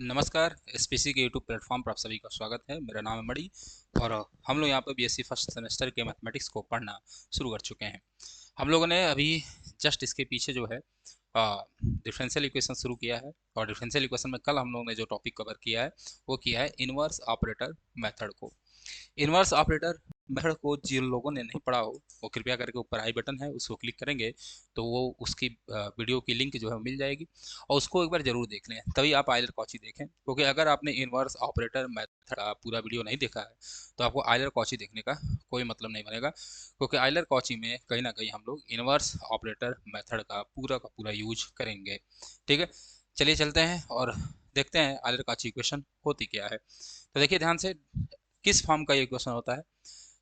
नमस्कार। एसपीसी के YouTube platform पर आप सभी का स्वागत है। मेरा नाम है मणि और हम लोग यहाँ पर बीएससी फर्स्ट सेमेस्टर के मैथमेटिक्स को पढ़ना शुरू कर चुके हैं। हम लोगों ने अभी जस्ट इसके पीछे जो है डिफरेंशियल इक्वेशन शुरू किया है और डिफरेंशियल इक्वेशन में कल हम लोगों ने जो टॉपिक कवर किया है वो किया है इनवर्स ऑपरेटर मेथड को। इनवर्स ऑपरेटर मेथड को जिन लोगों ने नहीं पढ़ा हो वो कृपया करके ऊपर आई बटन है उसको क्लिक करेंगे तो वो उसकी वीडियो की लिंक जो है मिल जाएगी और उसको एक बार जरूर देख लें, तभी आप आइलर कॉची देखें। क्योंकि अगर आपने इनवर्स ऑपरेटर मेथड का पूरा वीडियो नहीं देखा है तो आपको आइलर कॉची देखने का कोई मतलब नहीं बनेगा, क्योंकि आइलर कॉची में कहीं ना कहीं हम लोग इनवर्स ऑपरेटर मेथड का पूरा यूज करेंगे। ठीक है, चलिए चलते हैं और देखते हैं आइलर कॉची इक्वेशन होती क्या है। तो देखिए ध्यान से, किस फॉर्म का ये इक्वेशन होता है।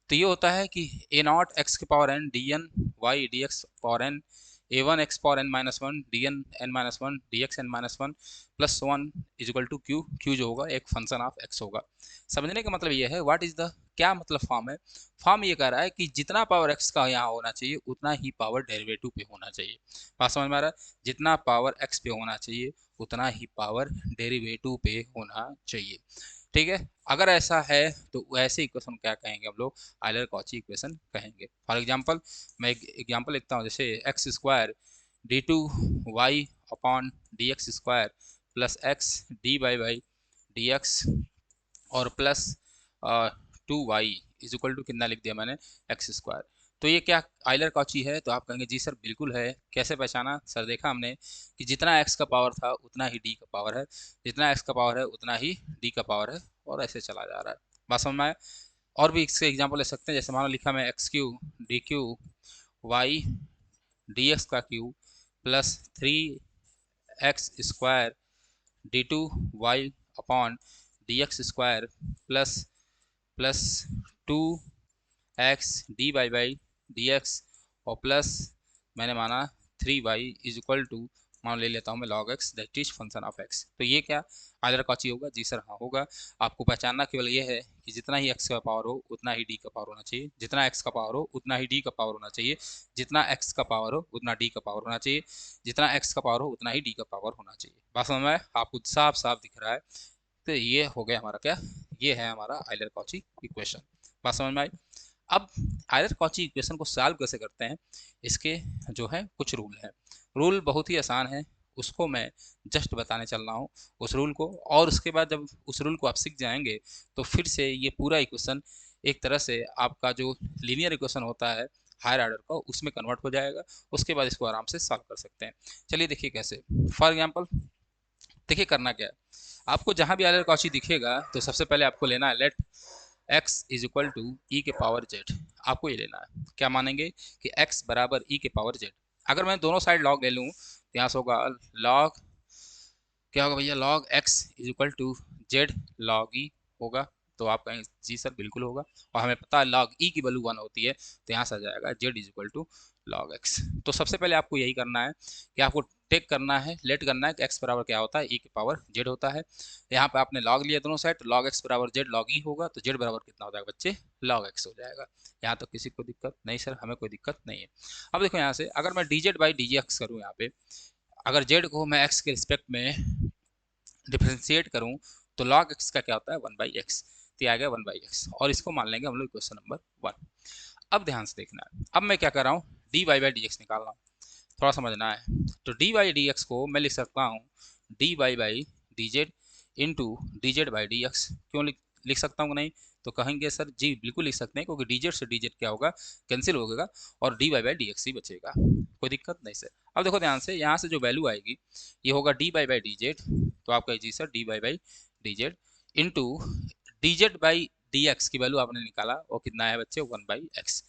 तो ये होता है कि ए नॉट एक्स के power n d n y d x power n a one x power n minus one d n minus one d x n minus one plus one is equal to q. Q जो होगा एक function of x होगा। समझने का मतलब ये है what is the, क्या मतलब फॉर्म है। फॉर्म ये कह रहा है कि जितना पावर एक्स का यहाँ होना चाहिए उतना ही पावर डेरिवेटिव पे होना चाहिए। बात समझ में आ रहा है? जितना पावर एक्स पे होना चाहिए उतना ही पावर डेरिवेटिव पे होना चाहिए। ठीक है, अगर ऐसा है तो वैसे इक्वेशन क्या कहेंगे हम लोग, आइलर कॉची इक्वेशन कहेंगे। फॉर एग्जांपल मैं एक एग्जांपल लिखता हूँ, जैसे x square d two y upon d x square plus x d by d x और plus 2y is equal to कितना लिख दिया मैंने, एक्स स्क्वायर। तो ये क्या आइलर कॉची है? तो आप कहेंगे जी सर बिल्कुल है। कैसे पहचाना सर? देखा हमने कि जितना x का पावर था उतना ही d का पावर है, जितना x का पावर है उतना ही d का पावर है, और ऐसे चला जा रहा है। बात समझ में आया? और भी इसके एग्जांपल ले सकते हैं, जैसे मान लो लिखा मैं x Q d Q y d x का cube plus 3x square d two y upon d x square plus plus 2x d by d x और प्लस मैंने माना 3y इज इक्वल टू, मान ले लेता हूँ मैं log x that is function of x। तो ये क्या आइलर कॉची होगा? जी सर हाँ होगा। आपको पहचानना केवल ये है कि जितना ही x का पावर हो उतना ही d का पावर होना चाहिए, जितना x का पावर हो उतना ही d का पावर होना चाहिए, जितना x का पावर हो उतना d का पावर होना चाहिए, जितना x का पावर हो उतना ही d का पावर होना चाहिए। बात समझ में आया? आपको साफ साफ दिख रहा है। तो ये हो गया हमारा क्या, ये है हमारा आइलर कॉची इक्वेशन। बात समझ में आई? अब आइलर कॉची इक्वेशन को सॉल्व कैसे करते हैं, इसके जो है कुछ रूल हैं। रूल बहुत ही आसान है, उसको मैं जस्ट बताने चल रहा हूँ उस रूल को, और उसके बाद जब उस रूल को आप सीख जाएंगे तो फिर से ये पूरा इक्वेशन एक तरह से आपका जो लीनियर इक्वेशन होता है हायर ऑर्डर का उसमें कन्वर्ट हो जाएगा। उसके बाद इसको आराम से सॉल्व कर सकते हैं। चलिए देखिए कैसे। फॉर एग्जाम्पल देखिए करना क्या है, आपको जहां भी आइलर कॉची दिखेगा तो सबसे पहले आपको लेना है let x is equal to e के पावर z। आपको ये लेना है, क्या मानेंगे कि x बराबर ई के पावर z। अगर मैं दोनों साइड लॉग ले लूँ तो यहाँ से होगा लॉग, क्या होगा भैया, log x is equal to z log e होगा। तो आप कहेंगे जी सर बिल्कुल होगा, और हमें पता है लॉग ई की वैल्यू 1 होती है, तो यहाँ से आ जाएगा z is equal to log x। तो सबसे पहले आपको यही करना है कि आपको टेक करना है, लेट करना है कि x बराबर क्या होता है, e के पावर z होता है। यहाँ पे आपने log लिया दोनों साइड, log x बराबर z log e होगा, तो z बराबर कितना हो जाएगा बच्चे, log x हो जाएगा। यहाँ तो किसी को दिक्कत नहीं सर, हमें कोई दिक्कत नहीं है। अब देखो यहाँ से अगर मैं dz बाई dx करूँ, यहाँ पे अगर z को मैं x के रिस्पेक्ट में डिफ्रेंशिएट करूँ तो log x का क्या होता है, 1/x। तो आ गया 1/x, और इसको मान लेंगे हम लोग क्वेश्चन नंबर 1। अब ध्यान से देखना है, अब मैं क्या कर रहा हूँ, dy बाई dx निकाल रहा हूँ, थोड़ा समझना है। तो dy बाई dx को मैं लिख सकता हूँ dy by dz into dz by dx। क्यों लिख सकता हूँ? नहीं तो कहेंगे सर जी बिल्कुल लिख सकते हैं, क्योंकि dz से dz क्या होगा, कैंसिल होगा और dy बाई dx ही बचेगा। कोई दिक्कत नहीं सर। अब देखो ध्यान से, यहाँ से जो वैल्यू आएगी ये होगा dy बाई dz। तो आप कहिए जी sir dy by dz into dz by dx की वैल्यू आपने निकाला, वो कितना है बच्चे, 1/x।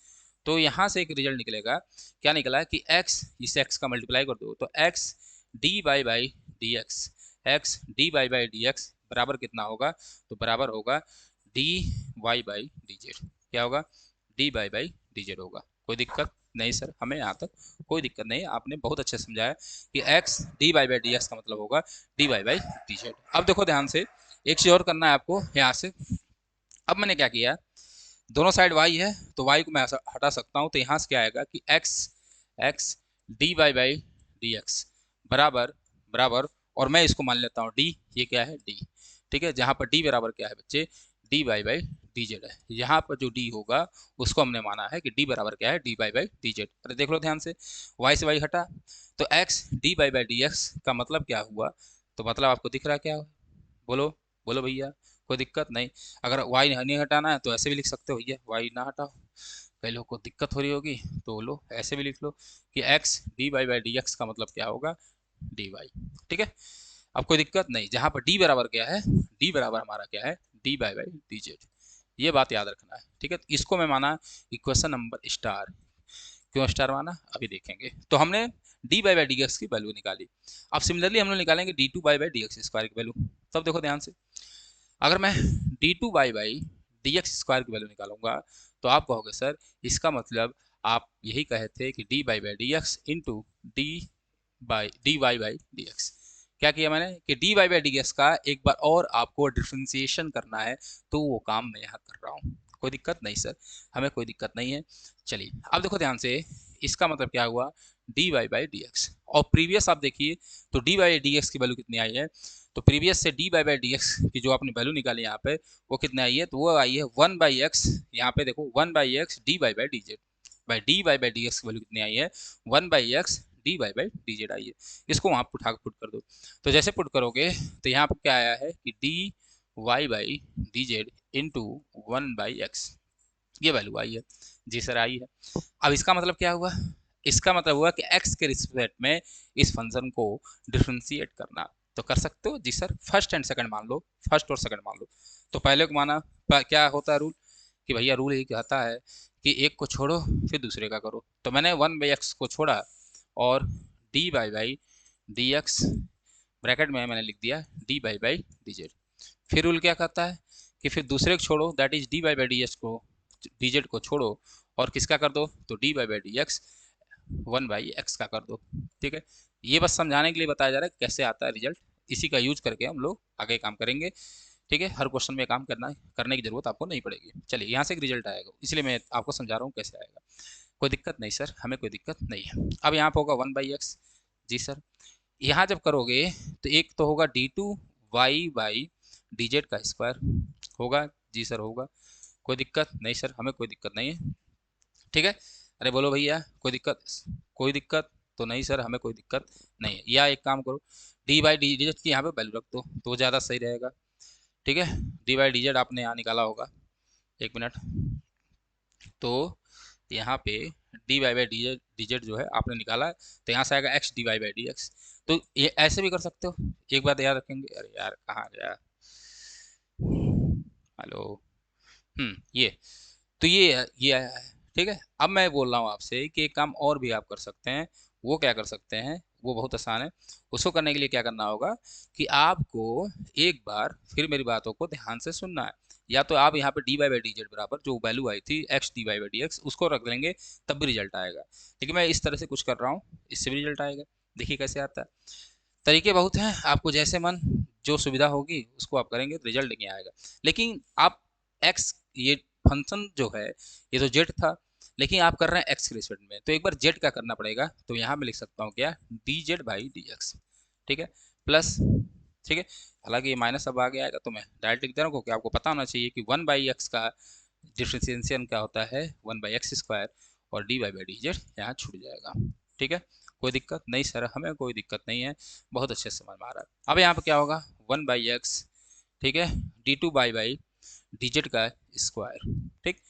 तो यहाँ से एक रिजल्ट निकलेगा, क्या निकला कि x, इसे x का मल्टीप्लाई कर दो तो x d by d x, x d by d x बराबर कितना होगा, तो बराबर होगा d y by d z. क्या होगा, डी बाई डी जेड होगा। कोई दिक्कत नहीं सर, हमें यहाँ तक कोई दिक्कत नहीं, आपने बहुत अच्छे समझाया कि x d by d x का मतलब होगा डी बाई डी जेड। अब देखो ध्यान से, एक चीज और करना है आपको यहाँ से। अब मैंने क्या किया, दोनों साइड y है तो y को मैं हटा सकता हूँ, तो यहाँ से क्या आएगा कि x d by d x बराबर बराबर और मैं इसको मान लेता हूँ डी, ये क्या है डी, ठीक है। जहाँ पर डी बराबर क्या है बच्चे, D by by d z है। यहाँ पर जो डी होगा उसको हमने माना है कि डी बराबर क्या है, D by by d Z. अरे देख लो ध्यान से, वाई से वाई हटा तो x d by by d x का मतलब क्या हुआ, तो मतलब आपको दिख रहा क्या, बोलो बोलो भैया, कोई दिक्कत नहीं। अगर वाई नहीं हटाना है तो ऐसे भी लिख सकते हो भैया, वाई ना हटाओ, कई लोग को दिक्कत हो रही होगी तो लो ऐसे भी लिख लो कि x d y by d x का मतलब क्या होगा, डी वाई, ठीक है। अब कोई दिक्कत नहीं, जहाँ पर डी बराबर क्या है, डी बराबर हमारा क्या है, D by by d Z, ये बात याद रखना है, ठीक है। इसको मैं माना इक्वेशन नंबर स्टार। क्यों स्टार माना अभी देखेंगे। तो हमने D by by d x की वैल्यू निकाली। अब सिमिलरली हम लोग निकालेंगे D two by by d x square की वैल्यू। तब देखो ध्यान से, अगर मैं D two by by d x square की वैल्यू निकालूंगा तो आप कहोगे सर इसका मतलब आप यही कहे थे कि d by by d x into d y by d x. क्या किया मैंने कि d y by d x का एक बार और आपको डिफ्रेंसिएशन करना है, तो वो काम मैं यहाँ कर रहा हूँ। कोई दिक्कत नहीं सर, हमें कोई दिक्कत नहीं है। चलिए अब देखो ध्यान से, इसका मतलब क्या हुआ, d y by d x. और प्रीवियस आप देखिए तो डी वाई डी एक्स की वैल्यू कितनी आई है, तो प्रीवियस से d by by d x की जो आपने वैल्यू निकाली यहाँ पे वो कितने आई है, तो वो आई है वन बाई एक्स। यहाँ पे देखो one by x d by by d z, by D by by d x की वैल्यू कितनी आई है, one by x d by by d Z I है। इसको वहाँ उठा के पुट कर दो, तो जैसे पुट करोगे तो यहाँ पर क्या आया है कि d y by d z into one by x, ये वैल्यू आई है। जी सर आई है। अब इसका मतलब क्या हुआ, इसका मतलब हुआ कि x के रिस्पेक्ट में इस फंक्शन को डिफ्रेंशिएट करना। तो कर सकते हो जी सर, फर्स्ट एंड सेकंड मान लो, फर्स्ट और सेकंड मान लो। तो पहले को माना, क्या होता है रूल, कि भैया रूल ये कहता है कि एक को छोड़ो फिर दूसरे का करो। तो मैंने वन बाई एक्स को छोड़ा और D by by d x bracket में मैंने लिख दिया D by by d Z. फिर रूल क्या कहता है कि फिर दूसरे को छोड़ो, that is D by by d x को, डी जेड को छोड़ो और किसका कर दो, तो D by by d x one by x का कर दो, ठीक है। ये बस समझाने के लिए बताया जा रहा है कैसे आता है रिजल्ट, इसी का यूज करके हम लोग आगे काम करेंगे, ठीक है। हर क्वेश्चन में काम करने की जरूरत आपको नहीं पड़ेगी। चलिए यहाँ से एक रिजल्ट आएगा, इसलिए मैं आपको समझा रहा हूँ कैसे आएगा। कोई दिक्कत नहीं सर, हमें कोई दिक्कत नहीं है। अब यहाँ पर होगा वन बाई एक्स, जी सर। यहाँ जब करोगे तो एक तो होगा d two y by d z का स्क्वायर होगा, जी सर होगा। कोई दिक्कत नहीं सर, हमें कोई दिक्कत नहीं है, ठीक है। अरे बोलो भैया कोई दिक्कत, कोई दिक्कत तो नहीं सर, हमें कोई दिक्कत नहीं है। या एक काम करो, डी बाई डी जेड की यहाँ पे वैल्यू रख दो तो वो ज़्यादा सही रहेगा, ठीक है। डी बाई डी जेड आपने यहाँ निकाला होगा, एक मिनट, तो यहाँ पे d y by d z जो है आपने निकाला है, तो यहाँ से आएगा x d y by d x. तो ये ऐसे भी कर सकते हो, एक बात याद रखेंगे, अरे यार कहाँ गया, हेलो, ये, तो ये आया है, ठीक है। अब मैं बोल रहा हूँ आपसे कि एक काम और भी आप कर सकते हैं। वो क्या कर सकते हैं, वो बहुत आसान है। उसको करने के लिए क्या करना होगा कि आपको एक बार फिर मेरी बातों को ध्यान से सुनना है। या तो आप यहाँ पे d y by d z बराबर जो वैल्यू आई थी x d y by d x उसको रख देंगे, तब भी रिजल्ट आएगा। लेकिन मैं इस तरह से कुछ कर रहा हूँ, इससे भी रिजल्ट आएगा। देखिए कैसे आता है, तरीके बहुत हैं, आपको जैसे मन जो सुविधा होगी उसको आप करेंगे, रिजल्ट नहीं आएगा। लेकिन आप एक्स, ये फंक्शन जो है ये तो जेड था, लेकिन आप कर रहे हैं एक्स के रिस्पेक्ट में, तो एक बार जेड का करना पड़ेगा। तो यहाँ मैं लिख सकता हूँ क्या, D z by d x, ठीक है, प्लस, ठीक है। हालांकि ये माइनस अब आगे आएगा तो मैं डायरेक्ट लिख दे रहा हूँ, क्योंकि आपको पता होना चाहिए कि वन बाई एक्स का डिफ्रेंसिएशन क्या होता है, वन बाई एक्स स्क्वायर, और d y by d z यहाँ छूट जाएगा, ठीक है। कोई दिक्कत नहीं सर, हमें कोई दिक्कत नहीं है, बहुत अच्छे से समझ में आ रहा है। अब यहाँ पे क्या होगा, वन बाई एक्स, ठीक है, D two by by d z का स्क्वायर, ठीक,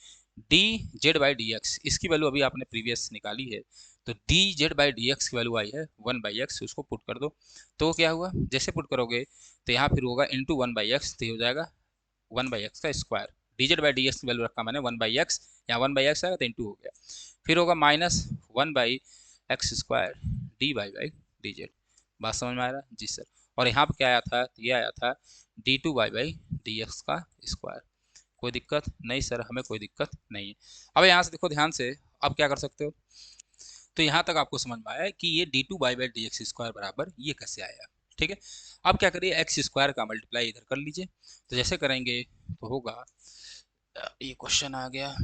D z by d x, इसकी वैल्यू अभी आपने प्रीवियस निकाली है, तो D z by d x की वैल्यू आई है वन बाई एक्स, उसको पुट कर दो। तो क्या हुआ, जैसे पुट करोगे तो यहाँ फिर होगा इंटू वन बाई एक्स, तो हो जाएगा वन बाई एक्स का square. D z by d x की वैल्यू रखा मैंने वन बाई एक्स, यहाँ वन बाई एक्स आएगा तो इंटू हो गया। फिर होगा minus one by x square d y by d z. बात समझ में आ रहा है, जी सर। और यहाँ पे क्या आया था, तो ये आया था d two y by d x का स्क्वायर। कोई दिक्कत नहीं सर, हमें कोई दिक्कत नहीं है। अब यहाँ से देखो ध्यान से, अब क्या कर सकते हो, तो यहाँ तक आपको समझ में आया कि ये d two y by d x square बराबर ये कैसे आया, ठीक है। अब क्या करिए, एक्स स्क्वायर का मल्टीप्लाई इधर कर लीजिए। तो जैसे करेंगे तो होगा, ये क्वेश्चन आ गया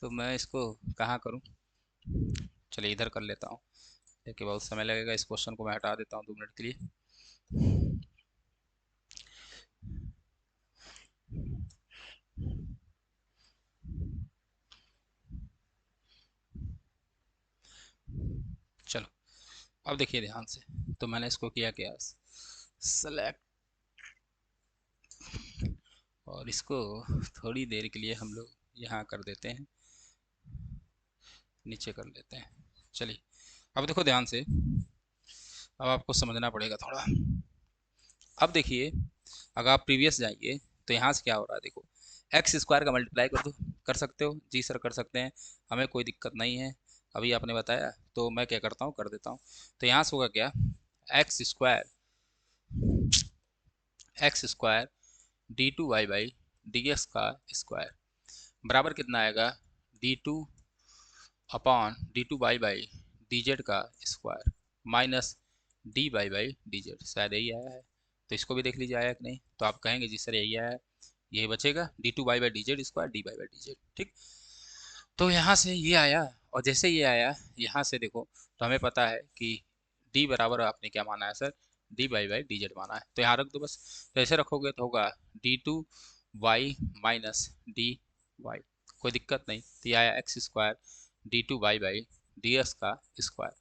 तो मैं इसको कहाँ करूँ, चलिए इधर कर लेता हूँ, देखिए बहुत समय लगेगा, इस क्वेश्चन को मैं हटा देता हूँ 2 मिनट के लिए। चलो अब देखिए ध्यान से। तो मैंने इसको किया क्या, सेलेक्ट, और इसको थोड़ी देर के लिए हम लोग यहाँ कर देते हैं, नीचे कर लेते हैं। चलिए अब देखो ध्यान से, अब आपको समझना पड़ेगा थोड़ा। अब देखिए, अगर आप प्रीवियस जाइए तो यहाँ से क्या हो रहा है, देखो एक्स स्क्वायर का मल्टीप्लाई कर दो, कर सकते हो जी सर, कर सकते हैं, हमें कोई दिक्कत नहीं है, अभी आपने बताया तो मैं क्या करता हूँ, कर देता हूँ। तो यहाँ से होगा क्या, x square, x square d two y by d x का स्क्वायर बराबर कितना आएगा, d two upon d two y by d z का square minus d y by d z. शायद यही आया है, तो इसको भी देख लीजिए आया कि नहीं। तो आप कहेंगे जी सर यही आया है, यही बचेगा d two y by d z square d y by d z, ठीक। तो यहाँ से ये आया, और जैसे ये आया यहाँ से देखो, तो हमें पता है कि d बराबर आपने क्या माना है sir, d y by d z माना है, तो यहाँ रख दो बस। तो ऐसे रखोगे तो होगा d two y minus d y, कोई दिक्कत नहीं। तो ये आया x square d two y by d x का स्क्वायर।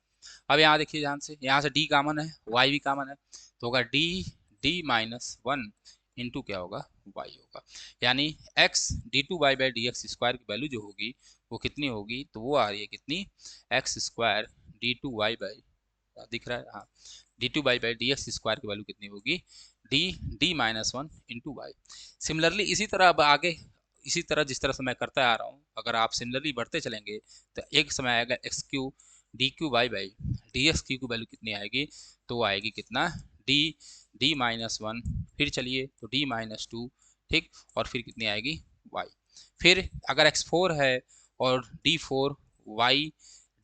अब यहाँ देखिए ध्यान से, यहाँ से d कामन है, y भी कामन है, तो होगा डी माइनस वन इंटू क्या होगा, y होगा। यानी x d two y by d x square की वैल्यू जो होगी वो कितनी होगी, तो वो आ रही है कितनी, x square d two y by, दिख रहा है हाँ, d two y by d x square की वैल्यू कितनी होगी, d minus one into y. Similarly इसी तरह अब आगे, इसी तरह जिस तरह से मैं करता आ रहा हूँ, अगर आप सिमिलरली बढ़ते चलेंगे तो एक समय आएगा x Q d Q y by d x q की वैल्यू कितनी आएगी, तो वो आएगी कितना, डी डी माइनस वन, फिर चलिए तो डी माइनस टू, ठीक, और फिर कितनी आएगी वाई। फिर अगर एक्स फोर है और d four y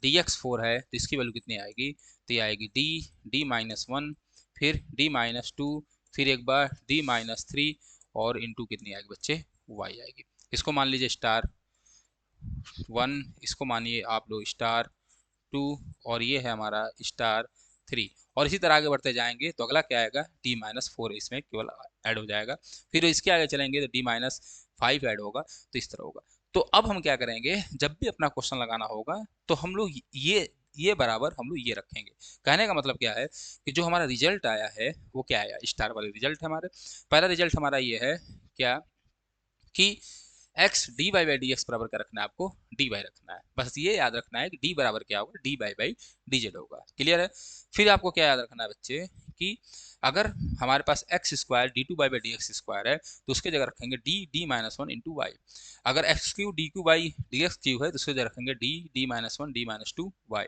d x four है तो इसकी वैल्यू कितनी आएगी, तो ये आएगी डी माइनस वन, फिर डी माइनस टू, फिर एक बार डी माइनस थ्री, और इंटू कितनी आएगी बच्चे, वाई आएगी। इसको मान लीजिए स्टार वन, इसको मानिए आप लोग स्टार टू, और ये है हमारा स्टार थ्री, और इसी तरह आगे बढ़ते जाएंगे तो अगला क्या आएगा, डी माइनस फोर इसमें केवल ऐड हो जाएगा। फिर इसके आगे चलेंगे तो डी माइनस फाइव ऐड होगा, तो इस तरह होगा। तो अब हम क्या करेंगे, जब भी अपना क्वेश्चन लगाना होगा तो हम लोग ये बराबर हम लोग ये रखेंगे। कहने का मतलब क्या है कि जो हमारा रिजल्ट आया है वो क्या आया, स्टार वाले रिजल्ट हमारे, पहला रिजल्ट हमारा ये है क्या, कि x d y by d x बराबर क्या रखना है आपको, डी वाई रखना है, बस ये याद रखना है कि डी बराबर क्या होगा, d y by d z होगा, क्लियर है। फिर आपको क्या याद रखना है बच्चे, कि अगर हमारे पास x square d two y by d x square है तो उसके जगह रखेंगे d minus one into y. अगर x Q d Q by d x cube है तो उसके जगह रखेंगे d minus one d minus two y.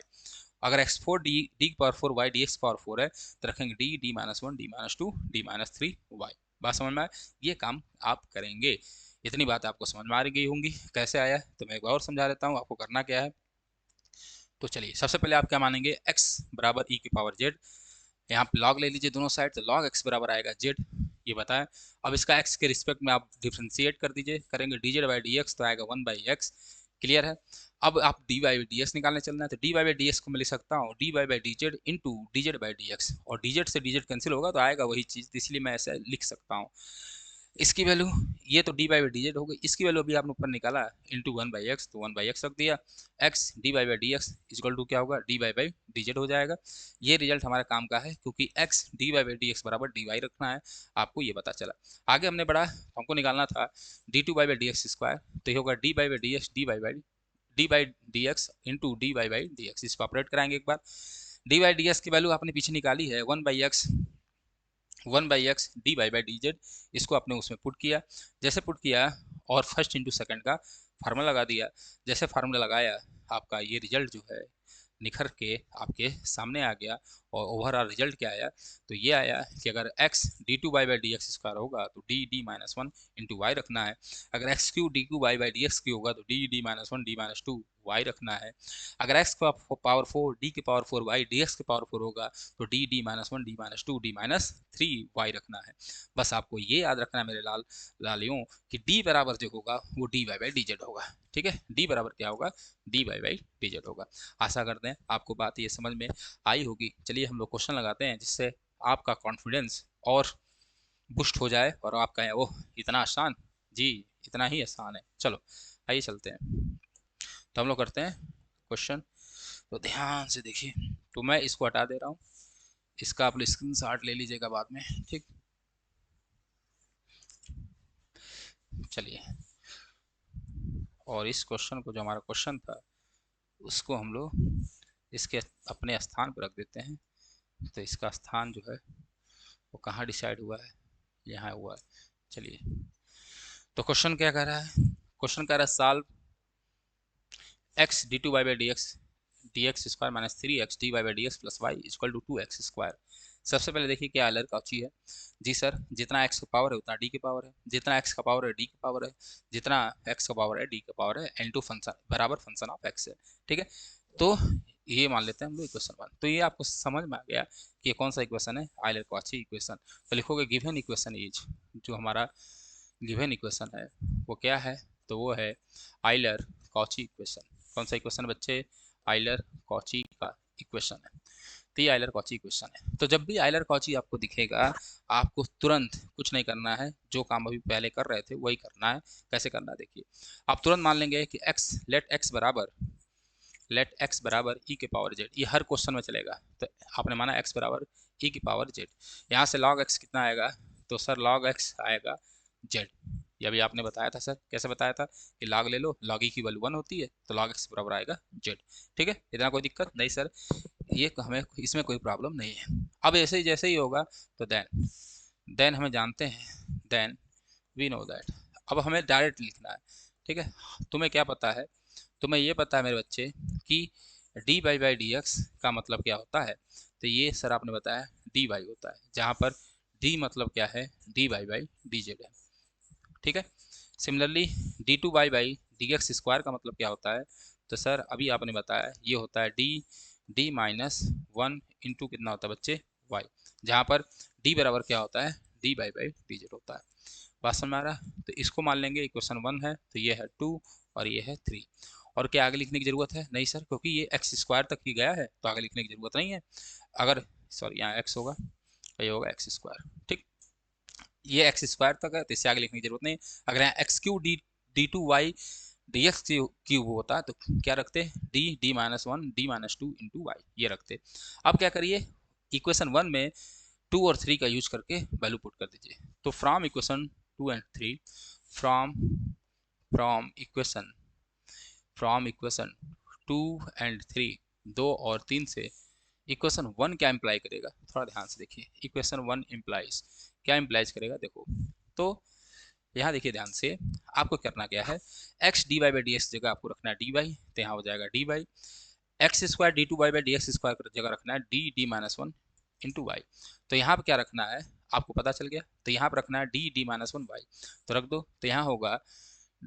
अगर x four d power four y d x power four है तो रखेंगे d minus one d minus two d minus three y. बात समझ में आए, ये काम आप करेंगे। इतनी बात आपको समझ में आ गई होंगी, कैसे आया तो मैं एक बार और समझा देता हूँ आपको करना क्या है। तो चलिए सबसे पहले आप क्या मानेंगे, x बराबर ई की पावर जेड, यहाँ पे लॉग ले लीजिए दोनों साइड, तो लॉग x बराबर आएगा जेड, ये बताएं। अब इसका x के रिस्पेक्ट में आप डिफ्रेंशिएट कर दीजिए, करेंगे d z by d x, तो आएगा वन बाई एक्स, क्लियर है। अब आप d y by d x निकालने चलना है, तो d y by d x को मैं लिख सकता हूँ d y by d z into d z by d x, और डी जेड से डी जेड कैंसिल होगा तो आएगा वही चीज़, इसलिए मैं ऐसा लिख सकता हूँ। इसकी वैल्यू, ये तो डी बाई डी जेड हो गई, इसकी वैल्यू अभी आपने ऊपर निकाला इंटू वन बाई एक्स, तो वन बाई एक्स रख दिया, x d by d x is equal to क्या होगा, डी बाई डी जेड हो जाएगा। ये रिजल्ट हमारे काम का है क्योंकि x d by d x बराबर डी वाई रखना है, आपको ये पता चला। आगे हमने बढ़ा, हमको निकालना था d two by d x square, तो ये होगा D by d x d by d x into D by d x, इसको ऑपरेट कराएंगे एक बार। डी बाई डी एक्स की वैल्यू आपने पीछे निकाली है one by x d by d Z, इसको आपने उसमें पुट किया, जैसे पुट किया और फर्स्ट इंटू सेकंड का फार्मूला लगा दिया, जैसे फार्मूला लगाया आपका ये रिजल्ट जो है निखर के आपके सामने आ गया। और ओवरऑल रिजल्ट क्या आया, तो ये आया कि अगर x d two by d x square होगा तो d minus one into y रखना है, अगर x Q d Q by d x q होगा तो d minus one d minus two y रखना है, अगर x का पावर फोर डी के power four y d x के पावर फोर होगा तो d minus one d minus two d minus three y रखना है। बस आपको ये याद रखना है मेरे लालियों कि d बराबर जो होगा वो डी बाई डी जेड होगा, ठीक है, d बराबर क्या होगा, डी बाई डी जेड होगा। आशा करते हैं आपको बात ये समझ में आई होगी। चलिए हम लोग क्वेश्चन लगाते हैं जिससे आपका कॉन्फिडेंस और बूस्ट हो जाए और आप कहें ओह इतना आसान, जी इतना ही आसान है। चलो आइए चलते हैं, तो हम लोग करते हैं क्वेश्चन। तो ध्यान से देखिए, तो मैं इसको हटा दे रहा हूँ, इसका आप स्क्रीन शॉट ले लीजिएगा बाद में, ठीक। चलिए, और इस क्वेश्चन को, जो हमारा क्वेश्चन था, उसको हम लोग इसके अपने स्थान पर रख देते हैं। तो इसका स्थान जो है वो कहाँ डिसाइड हुआ है, यहाँ हुआ है। चलिए, तो क्वेश्चन क्या कह रहा है, क्वेश्चन कह रहा है solve x d two y by d x square minus 3x d y by d x plus y equal to 2x square. सबसे पहले देखिए क्या आयलर कॉची है। जी सर, जितना x का पावर है उतना d की पावर है, जितना x का पावर है d की पावर है, जितना x का पावर है d का पावर है, n टू फंक्शन बराबर फंक्शन ऑफ x है, ठीक है। तो ये मान लेते हैं हम लोग इक्वेशन 1। तो ये आपको समझ में आ गया कि ये कौन सा इक्वेशन है, आयलर कॉची इक्वेशन। तो लिखोगे गिवन इक्वेशन इज, जो हमारा गिवन इक्वेशन है वो क्या है, तो वो है आयलर कॉची इक्वेशन। कौन सा इक्वेशन बच्चे, आयलर कॉची का इक्वेशन है। तो ये आयलर कॉची इक्वेशन है। तो जब भी आयलर कॉची आपको दिखेगा, आपको तुरंत कुछ नहीं करना है, जो काम अभी पहले कर रहे थे वही करना है। कैसे करना है देखिए, आप तुरंत मान लेंगे कि लेट एक्स बराबर ई के पावर जेड, ये हर क्वेश्चन में चलेगा। तो आपने माना एक्स बराबर ई की पावर जेड, यहाँ से लॉग एक्स कितना आएगा, तो सर लॉग एक्स आएगा जेड। ये अभी आपने बताया था सर, कैसे बताया था कि लॉग ले लो, लॉग ई की वैल्यू 1 होती है, तो लॉग एक्स बराबर आएगा जेड, ठीक है। इतना कोई दिक्कत नहीं सर, ये हमें इसमें कोई प्रॉब्लम नहीं है। अब ऐसे ही जैसे ही होगा, तो देन हमें जानते हैं, देन वी नो दैट। अब हमें डायरेक्ट लिखना है, ठीक है। तुम्हें क्या पता है, तुम्हें ये पता है मेरे बच्चे कि d y by d x का मतलब क्या होता है। तो ये सर आपने बताया डी वाई होता है, जहाँ पर डी मतलब क्या है, d y by d z है, ठीक है। Similarly d two y by d x square का मतलब क्या होता है, तो सर अभी आपने बताया ये होता है डी माइनस 1 इंटू कितना होता है बच्चे, वाई, जहाँ पर डी बराबर क्या होता है, d y by d z होता है। बात समझ में आ रहा है। तो इसको मान लेंगे इक्वेशन 1 है, तो ये है 2 और ये है 3। और क्या आगे लिखने की जरूरत है, नहीं सर, क्योंकि ये एक्स स्क्वायर तक ही गया है, तो आगे लिखने की जरूरत नहीं है। अगर सॉरी यहाँ एक्स होगा, ये होगा एक्स स्क्वायर, ठीक। ये एक्स स्क्वायर तक है, तो इससे आगे लिखने की जरूरत नहीं। अगर यहाँ x Q d two y d x cube होता तो क्या रखते, d minus 1 d minus 2 into y, ये रखते। अब क्या करिए, इक्वेशन 1 में 2 और 3 का यूज करके वैल्यू पुट कर दीजिए। तो from equation 2 and 3, from from equation from equation 2 and 3, 2 और 3 से इक्वेशन 1 क्या इम्प्लाई करेगा, थोड़ा ध्यान से देखिए। इक्वेशन 1 इम्प्लाइज क्या इम्प्लाइज करेगा, देखो। तो यहाँ देखिए ध्यान से, आपको करना क्या है, x d y by d x जगह आपको रखना है डी वाई, तो यहाँ हो जाएगा d y. X square d two y by d x square जगह रखना है डी माइनस 1 इंटू वाई। तो यहाँ पर क्या रखना है आपको पता चल गया, तो यहाँ पर रखना है डी माइनस 1 वाई, तो रख दो। तो यहाँ होगा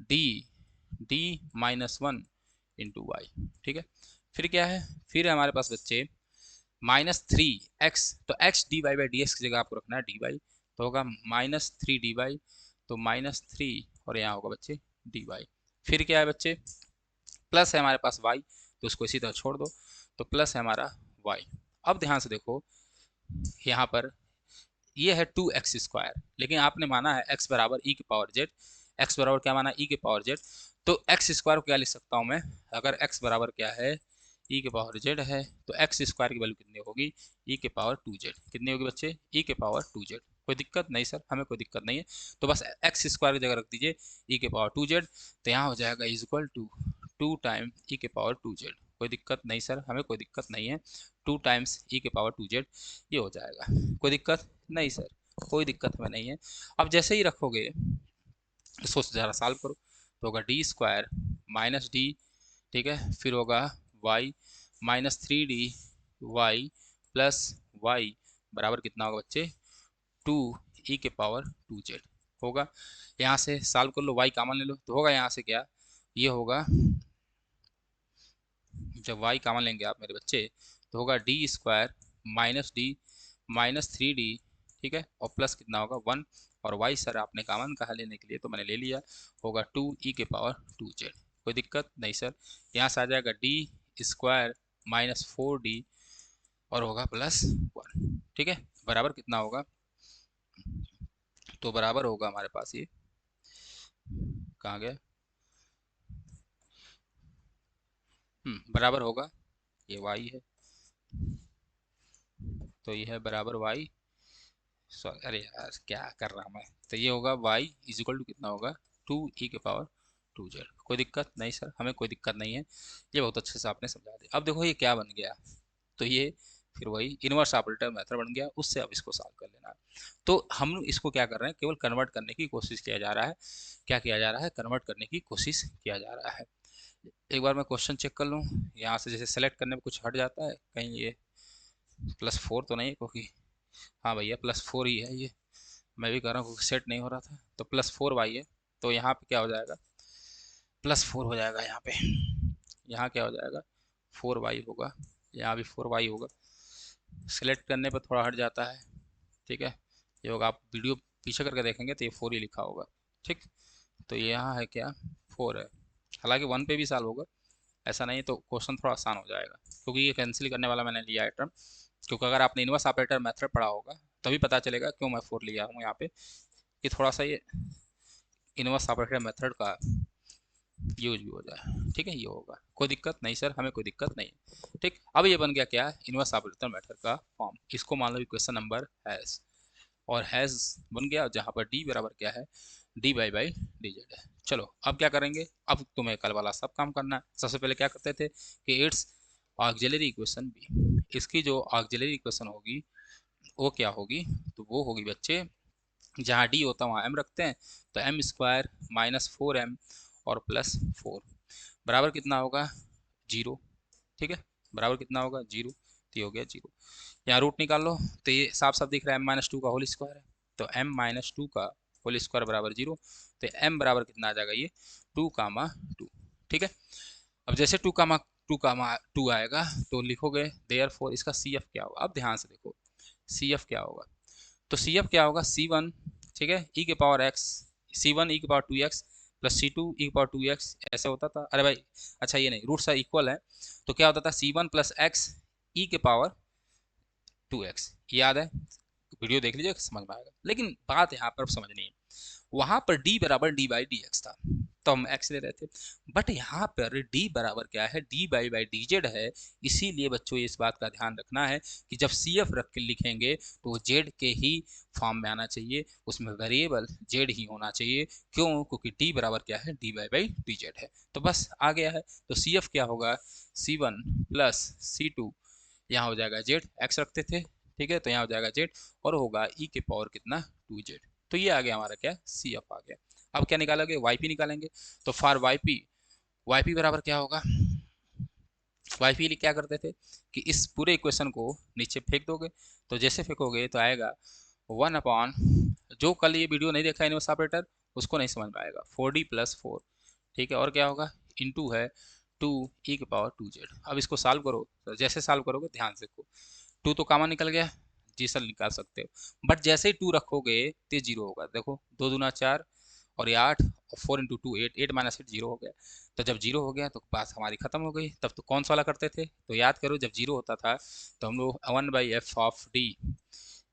डी माइनस 1 इंटू वाई, ठीक है। फिर क्या है, फिर हमारे पास बच्चे -3x, तो x d y by d x की जगह आपको रखना है डी वाई, तो होगा -3 डी वाई, तो -3 और यहाँ होगा बच्चे डी वाई। फिर क्या है बच्चे, प्लस है हमारे पास y, तो उसको इसी तरह छोड़ दो, तो प्लस है हमारा y। अब ध्यान से देखो, यहाँ पर ये है 2x स्क्वायर, लेकिन आपने माना है x बराबर ई की पावर जेड, x बराबर क्या माना, ई के पावर जेड। तो एक्स स्क्वायर को क्या लिख सकता हूँ मैं, अगर x बराबर क्या है, ई के पावर जेड है, तो एक्स स्क्वायर की वैल्यू कितनी होगी, ई के पावर 2z, कितनी होगी बच्चे, ई के पावर 2z। कोई दिक्कत नहीं सर, हमें कोई दिक्कत नहीं है। तो बस एक्स स्क्वायर की जगह रख दीजिए ई के पावर 2z, तो यहाँ हो जाएगा इज इक्वल टू 2 टाइम ई के पावर 2z। कोई दिक्कत नहीं सर, हमें कोई दिक्कत नहीं है, 2 टाइम्स ई के पावर 2z ये हो जाएगा। कोई दिक्कत नहीं सर, कोई दिक्कत हमें नहीं है। अब जैसे ही रखोगे, इसको ज़रा सॉल्व करो, तो होगा डी स्क्वायर माइनस डी, ठीक है, फिर होगा y -3d y plus Y बराबर कितना होगा बच्चे, 2 ई के पावर 2z होगा। यहाँ से सॉल्व कर लो, y कॉमन ले लो, तो होगा यहाँ से क्या, ये होगा, जब y कॉमन लेंगे आप मेरे बच्चे, तो होगा डी स्क्वायर -3d, ठीक है, और प्लस कितना होगा 1, और y सर आपने कॉमन कहा लेने के लिए, तो मैंने ले लिया, होगा 2 ई के पावर 2z। कोई दिक्कत नहीं सर, यहाँ से आ जाएगा डी स्क्वायर -4d और होगा +1, ठीक है। बराबर कितना होगा, तो बराबर होगा हमारे पास ये, कहाँ गया, बराबर होगा, ये y है, तो ये है बराबर y, सॉरी अरे यार क्या कर रहा मैं, तो ये होगा y इज इक्वल टू कितना होगा, 2e⁻²z। कोई दिक्कत नहीं सर, हमें कोई दिक्कत नहीं है, ये बहुत अच्छे से आपने समझा दिया। अब देखो ये क्या बन गया, तो ये फिर वही इनवर्स ऑपरेटर मेथड बन गया, उससे अब इसको सॉल्व कर लेना है। तो हम इसको क्या कर रहे हैं, केवल कन्वर्ट करने की कोशिश किया जा रहा है, क्या किया जा रहा है, कन्वर्ट करने की कोशिश किया जा रहा है। एक बार मैं क्वेश्चन चेक कर लूँ, यहाँ से जैसे सेलेक्ट करने में कुछ हट जाता है कहीं, ये +4 तो नहीं, क्योंकि हाँ भैया +4 ही है ये, मैं भी कर रहा हूँ क्योंकि सेट नहीं हो रहा था, तो +4y है, तो यहाँ पे क्या हो जाएगा, +4 हो जाएगा यहाँ पे, यहाँ क्या हो जाएगा 4y होगा, यहाँ भी 4y होगा, सेलेक्ट करने पर थोड़ा हट जाता है, ठीक है, ये होगा, आप वीडियो पीछे करके देखेंगे तो ये 4 ही लिखा होगा, ठीक, तो ये यहाँ है क्या 4 है, हालांकि 1 पे भी सॉल्व होगा, ऐसा नहीं, तो क्वेश्चन थोड़ा आसान हो जाएगा, क्योंकि ये कैंसिल करने वाला मैंने लिया आइटम, क्योंकि अगर आपने इनवर्स ऑपरेटर मेथड पढ़ा होगा तभी पता चलेगा क्यों मैं 4 लिया हूँ यहाँ पे, कि थोड़ा सा ये इनवर्स ऑपरेटर मेथड का यूज भी हो जाए, ठीक है, ये होगा, कोई दिक्कत नहीं सर, हमें कोई दिक्कत नहीं, ठीक। अब ये बन गया क्या, इनवर्स ऑपरेटर मेथड का फॉर्म, इसको मान लो इक्वेशन नंबर हैज, और हैज बन गया, जहाँ पर डी बराबर क्या है, dy/dz है। चलो अब क्या करेंगे, अब तुम्हें कल वाला सब काम करना है। सबसे पहले क्या करते थे कि इट्स ऑक्सिलरी इक्वेशन बी, इसकी जो ऑक्सिलरी इक्वेशन होगी वो क्या होगी, तो वो होगी बच्चे, जहाँ डी होता है वहाँ एम रखते हैं, तो m² -4m और +4 बराबर कितना होगा 0, ठीक है, बराबर कितना होगा 0, तो ये हो गया 0, यहाँ रूट निकाल लो, तो ये साफ साफ दिख रहा है m-2 का होल स्क्वायर है, तो m-2 का होल स्क्वायर बराबर 0, तो m बराबर कितना आ जाएगा ये 2, ठीक है। अब जैसे 2, आएगा तो लिखोगे देयरफॉर इसका CF क्या होगा, अब ध्यान से देखो CF क्या होगा, तो CF क्या होगा C1, ठीक है, e⁻x, C1 e⁻2x plus C2 e⁻2x, ऐसे होता था, अरे भाई अच्छा ये नहीं, रूट्स इक्वल है, तो क्या होता था C1 + x e⁻2x, याद है, वीडियो देख लीजिए समझ में आएगा, लेकिन बात यहाँ पर समझनी है, वहां पर d बराबर d/dx था, तो हम x ले रहे थे, बट यहाँ पर d बराबर क्या है, d/dz है, इसीलिए बच्चों इस बात का ध्यान रखना है कि जब CF रख के लिखेंगे तो z के ही फॉर्म में आना चाहिए, उसमें वेरिएबल z ही होना चाहिए, क्यों, क्योंकि d बराबर क्या है, d/dz है, तो बस आ गया है, तो CF क्या होगा C1 + C2, यहाँ हो जाएगा z, x रखते थे, ठीक है, तो यहाँ हो जाएगा z, और होगा e⁻ कितना 2z, तो ये आ गया हमारा क्या, CF आ गया। अब क्या निकालोगे, yp निकालेंगे, तो फॉर yp बराबर क्या होगा, yp लिए क्या करते थे कि इस पूरे इक्वेशन को नीचे फेंक दोगे, तो जैसे फेंकोगे तो आएगा 1/, जो कल ये वीडियो नहीं देखा इनवर्स ऑपरेटर उसको नहीं समझ में आएगा, 4d + 4, ठीक है, और क्या होगा इंटू है 2e⁻2z। अब इसको सॉल्व करो, तो जैसे सॉल्व करोगे ध्यान से देखो, 2 तो कॉमन निकल गया, जी सर निकाल सकते हो, बट जैसे ही 2 रखोगे तो 0 होगा, देखो 2 दूना 4 और ये 8, और 4 × 2 8, 8 - 8 0 हो गया, तो जब 0 हो गया तो बात हमारी खत्म हो गई, तब तो कौन सा वाला करते थे, तो याद करो जब 0 होता था तो हम लोग 1/f of d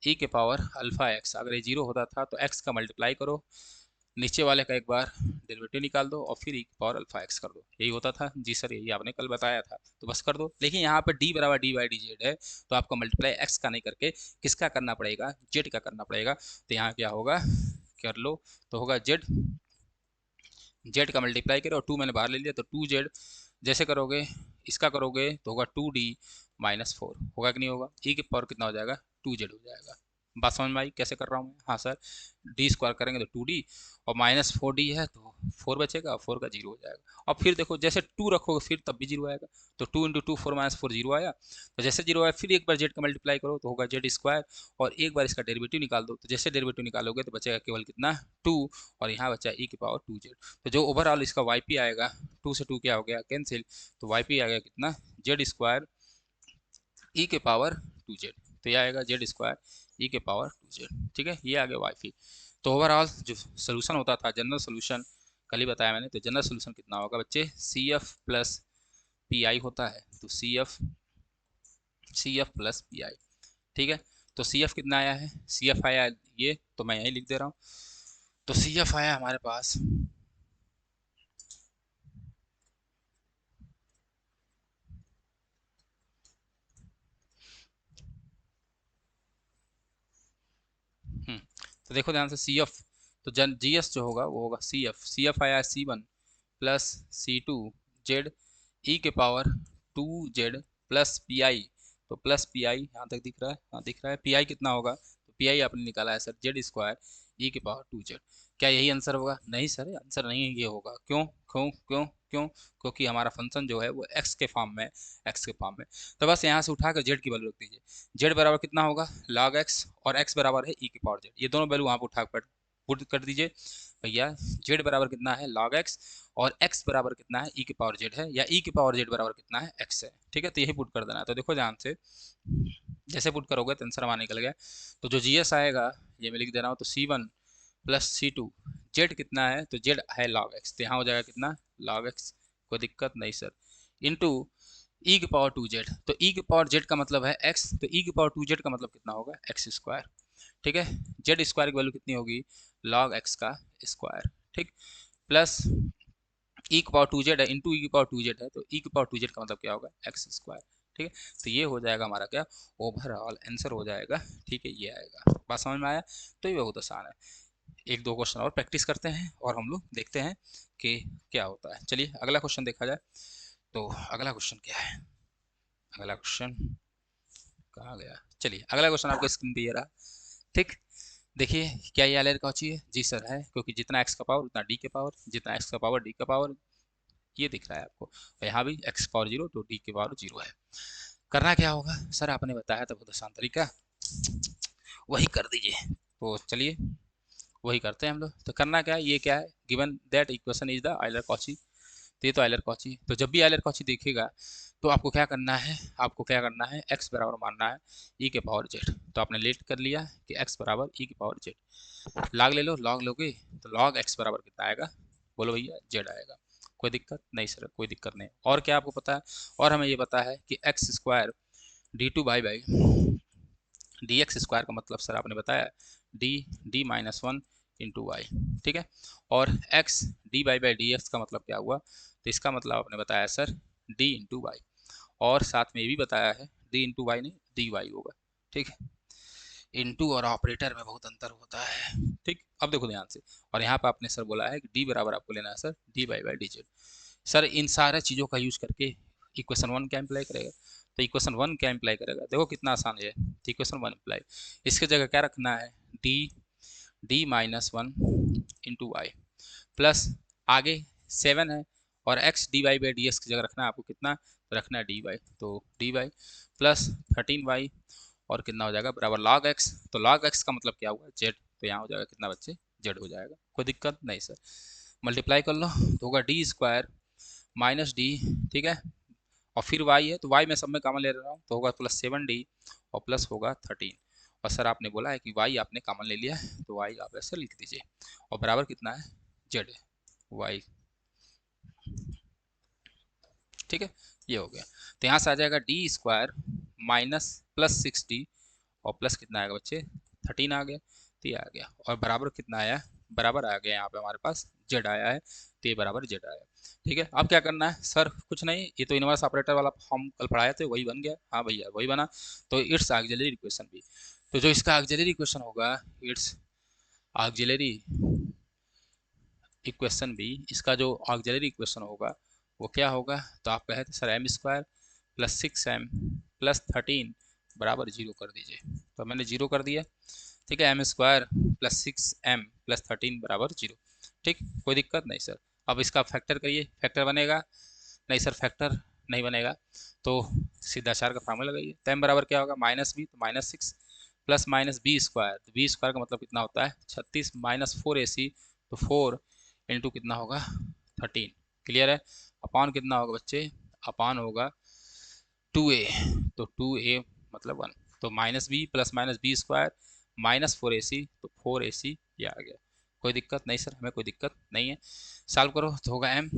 e⁻α x, अगर ये 0 होता था तो x का मल्टीप्लाई करो, नीचे वाले का एक बार डेरिवेटिव निकाल दो और फिर e⁻α x कर दो, यही होता था, जी सर यही आपने कल बताया था, तो बस कर दो, लेकिन यहाँ पर d बराबर d/dz है, तो आपको मल्टीप्लाई x का नहीं करके किसका करना पड़ेगा, z का करना पड़ेगा, तो यहाँ क्या होगा, कर लो, तो होगा z का मल्टीप्लाई करो, और 2 मैंने बाहर ले लिया, तो 2z, जैसे करोगे इसका करोगे तो होगा 2d - 4, होगा कि नहीं होगा, e⁻ कितना हो जाएगा 2z हो जाएगा, बात समझ में आई कैसे कर रहा हूँ मैं, हाँ सर, d² करेंगे तो 2d, और -4d है तो 4 बचेगा, 4 का 0 हो जाएगा, और फिर देखो जैसे 2 रखोगे फिर तब भी 0 आएगा, तो 2 × 2 4 - 4 0 आया, तो जैसे 0 आया फिर एक बार z का मल्टीप्लाई करो तो होगा z², और एक बार इसका डेरिवेटिव निकाल दो, तो जैसे डेरिवेटिव निकालोगे तो बचेगा केवल कितना 2, और यहाँ बचा e⁻2z, तो जो ओवरऑल इसका yp आएगा, 2 से 2 क्या हो गया कैंसिल, तो yp आ गया कितना z² e⁻2z, तो यह आएगा z² e⁻2z, ठीक है, ये आ गया yp। तो ओवरऑल जो सोल्यूशन होता था, जनरल सोल्यूशन कल ही बताया मैंने, तो जनरल सोल्यूशन कितना होगा बच्चे, CF + PI होता है, तो CF + PI, ठीक है, तो सी एफ कितना आया है, सी एफ आया ये, तो मैं यही लिख दे रहा हूँ। तो सी एफ आया हमारे पास तो देखो ध्यान से सी एफ, तो जन जी एस जो होगा वो होगा सी एफ आया c one plus c two z e के power two z plus P I. तो प्लस पी आई यहाँ तक दिख रहा है, हाँ दिख रहा है। पी आई कितना होगा, तो पी आई आपने निकाला है सर जेड स्क्वायर ई के पावर टू जेड। क्या यही आंसर होगा? नहीं सर, आंसर नहीं ये होगा। क्यों क्यों क्यों क्यों? क्योंकि हमारा फंक्शन जो है वो एक्स के फॉर्म में, एक्स के फॉर्म में। तो बस यहाँ से उठाकर जेड की वैल्यू रख दीजिए। जेड बराबर कितना होगा, लॉग एक्स, और एक्स बराबर है ई की पावर जेड। ये दोनों वैल्यू वहाँ पर उठा पुट कर दीजिए भैया। जेड बराबर कितना है, लॉग एक्स, और x बराबर कितना है, ई की पावर जेड है, या ई की पावर जेड बराबर कितना है, x है। ठीक है, तो यही पुट कर देना है। तो देखो ध्यान से, जैसे पुट करोगे तो आंसर हमारा निकल गया। तो जो जीएस आएगा ये मैं लिख दे रहा हूँ, तो c one plus c two, z कितना है, तो जेड है लॉग एक्स, तो यहाँ हो जाएगा कितना, लॉग एक्स, कोई दिक्कत नहीं सर, इंटू ई की पावर टू जेड। तो ई की पावर जेड का मतलब है एक्स, तो ई की पावर टू जेड का मतलब कितना होगा, एक्स स्क्वायर। ठीक है, जेड स्क्वायर की वैल्यू कितनी होगी, लॉग एक्स का स्क्वायर। ठीक, प्लस ई की पावर टू जेड है, इंटू ई की पावर टू जेड है, तो ई की पावर टू जेड का मतलब क्या होगा, एक्स स्क्वायर। ठीक है, तो ये हो जाएगा हमारा क्या, ओवरऑल आंसर हो जाएगा। ठीक है, ये आएगा। बात समझ में आया? तो ये बहुत आसान है। एक दो क्वेश्चन और प्रैक्टिस करते हैं और हम लोग देखते हैं कि क्या होता है। चलिए अगला क्वेश्चन देखा जाए। तो अगला क्वेश्चन क्या है, अगला क्वेश्चन कहाँ गया, चलिए अगला क्वेश्चन आपको स्क्रीन पे ये रहा। ठीक, देखिए क्या ये एलर कौची है, जी सर है, क्योंकि जितना एक्स का पावर उतना डी के पावर, जितना एक्स का पावर डी का पावर, ये दिख रहा है आपको। और यहाँ भी एक्स पावर जीरो तो डी के पावर जीरो है। करना क्या होगा सर, आपने बताया था बहुत आसान तरीका, वही कर दीजिए। तो चलिए वही करते हैं हम लोग। तो करना क्या है, ये क्या है, given that equation is the Euler Cauchy. तो ये तो आयलर कॉची, तो जब भी आयलर कॉची देखेगा तो आपको क्या करना है, आपको क्या करना है, x बराबर मानना है ई के पावर जेड। तो आपने लेट कर लिया कि x बराबर ई की पावर जेड, लॉग ले लो, लॉग लोगे तो लॉग x बराबर कितना आएगा, बोलो भैया, जेड आएगा। कोई दिक्कत नहीं सर, कोई दिक्कत नहीं। और क्या आपको पता है, और हमें ये पता है कि x square d two by d x square का मतलब सर आपने बताया d d minus one into y. ठीक है, और x d by d x का मतलब क्या हुआ, तो इसका मतलब आपने बताया सर डी इंटू वाई, और साथ में ये भी बताया है डी इंटू वाई नहीं डी वाई होगा। ठीक है, इंटू और ऑपरेटर में बहुत अंतर होता है। ठीक, अब देखो ध्यान से, और यहाँ पे आपने सर बोला है कि डी बराबर आपको लेना है sir d by d z. Sir इन सारे चीज़ों का यूज करके इक्वेशन वन क्या इम्प्लाई करेगा, तो इक्वेशन वन क्या इम्प्लाई करेगा, देखो कितना आसान है। तो इक्वेशन वन इम्प्लाई, इसके जगह क्या रखना है, d d minus one into y, plus आगे सेवन है, और x d y by d x की जगह रखना है आपको कितना, तो रखना है डी वाई, तो d y plus thirteen y, और कितना हो जाएगा, बराबर लॉग एक्स। तो लॉग एक्स का मतलब क्या हुआ, जेड, तो यहाँ हो जाएगा कितना बच्चे, जेड हो जाएगा। कोई दिक्कत नहीं सर, मल्टीप्लाई कर लो तो होगा डी स्क्वायर माइनस डी, ठीक है, और फिर वाई है तो वाई मैं सब में कॉमन ले रहा हूँ, तो होगा प्लस सेवन डी, और प्लस होगा थर्टीन। और सर आपने बोला है कि वाई आपने कॉमन ले लिया है, तो वाई आप ऐसे लिख दीजिए, और बराबर कितना है, जेड वाई। ठीक है, ये हो गया। तो यहाँ से आ जाएगा D square minus plus six D, और प्लस कितना आएगा बच्चे, थर्टीन आ गया, तो ये आ गया, और बराबर कितना आया, बराबर आ गया यहाँ पे हमारे पास जेड आया है, तो ये बराबर जेड आया। ठीक है, अब क्या करना है सर, कुछ नहीं, ये तो इनवर्स ऑपरेटर वाला हम कल पढ़ाए थे वही बन गया, हाँ भैया वही बना। तो इट्स ऑक्सिलरी इक्वेशन भी, तो जो इसका ऑक्सिलरी इक्वेशन होगा, इट्स ऑक्सिलरी इक्वेशन भी, इसका जो ऑक्सिलरी इक्वेशन होगा वो क्या होगा, तो आप कहे थे sir m square plus six m plus thirteen बराबर जीरो कर दीजिए, तो मैंने जीरो कर दिया। ठीक है, m square plus six m plus thirteen बराबर जीरो। ठीक, कोई दिक्कत नहीं सर। अब इसका फैक्टर करिए, फैक्टर बनेगा, नहीं सर फैक्टर नहीं बनेगा, तो सीधा चार का फार्मूला लगाइए। तो एम बराबर क्या होगा, माइनस बी, तो minus six plus minus b square, तो बी स्क्वायर का मतलब कितना होता है, छत्तीस, माइनस फोर ए सी, तो फोर इंटू कितना होगा, थर्टीन। क्लियर है, अपान कितना होगा बच्चे, अपान होगा टू ए, तो टू ए मतलब वन, तो minus b plus minus b square minus four a c, तो फोर ए सी ये आ गया। कोई दिक्कत नहीं सर, हमें कोई दिक्कत नहीं है। सॉल्व करो तो होगा एम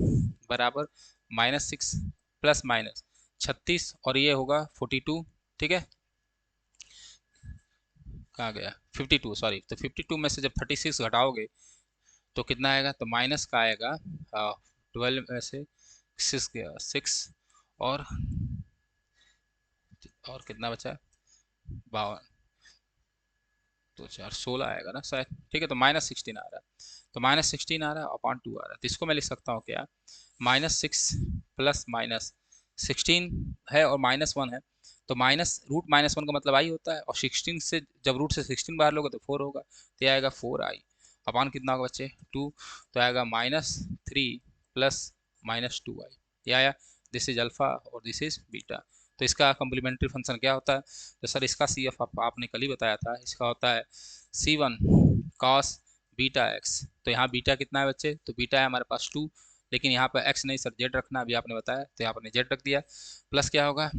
बराबर माइनस सिक्स प्लस माइनस छत्तीस, और ये होगा फोर्टी टू। ठीक है, कहाँ गया 52, सॉरी। तो 52 में से जब 36 घटाओगे तो कितना आएगा, तो माइनस का आएगा 12 में से 6 गया 6, और कितना बचा, 52, तो 4 16 आएगा ना शायद, ठीक है। तो -16 आ रहा है, तो -16 आ रहा है अपॉन 2 आ रहा है, तो इसको मैं लिख सकता हूँ क्या, -6 प्लस -16 है और -1 है, तो √-1 का मतलब आई होता है, और 16 से जब रूट से 16 बाहर लोगे तो 4 होगा, तो ये आएगा 4i अपॉन कितना होगा बच्चे 2, तो आएगा -3 प्लस -2i, ये आया। दिस इज अल्फा और दिस इज बीटा। तो इसका कम्प्लीमेंट्री फंक्शन क्या होता है, तो सर इसका सी एफ आपने कल ही बताया था, इसका होता है C1 cos बीटा एक्स। तो यहाँ बीटा कितना है बच्चे, तो बीटा है हमारे पास 2, लेकिन यहाँ पर एक्स नहीं सर जेड रखना, अभी आपने बताया, तो यहाँ पर जेड रख दिया, प्लस क्या होगा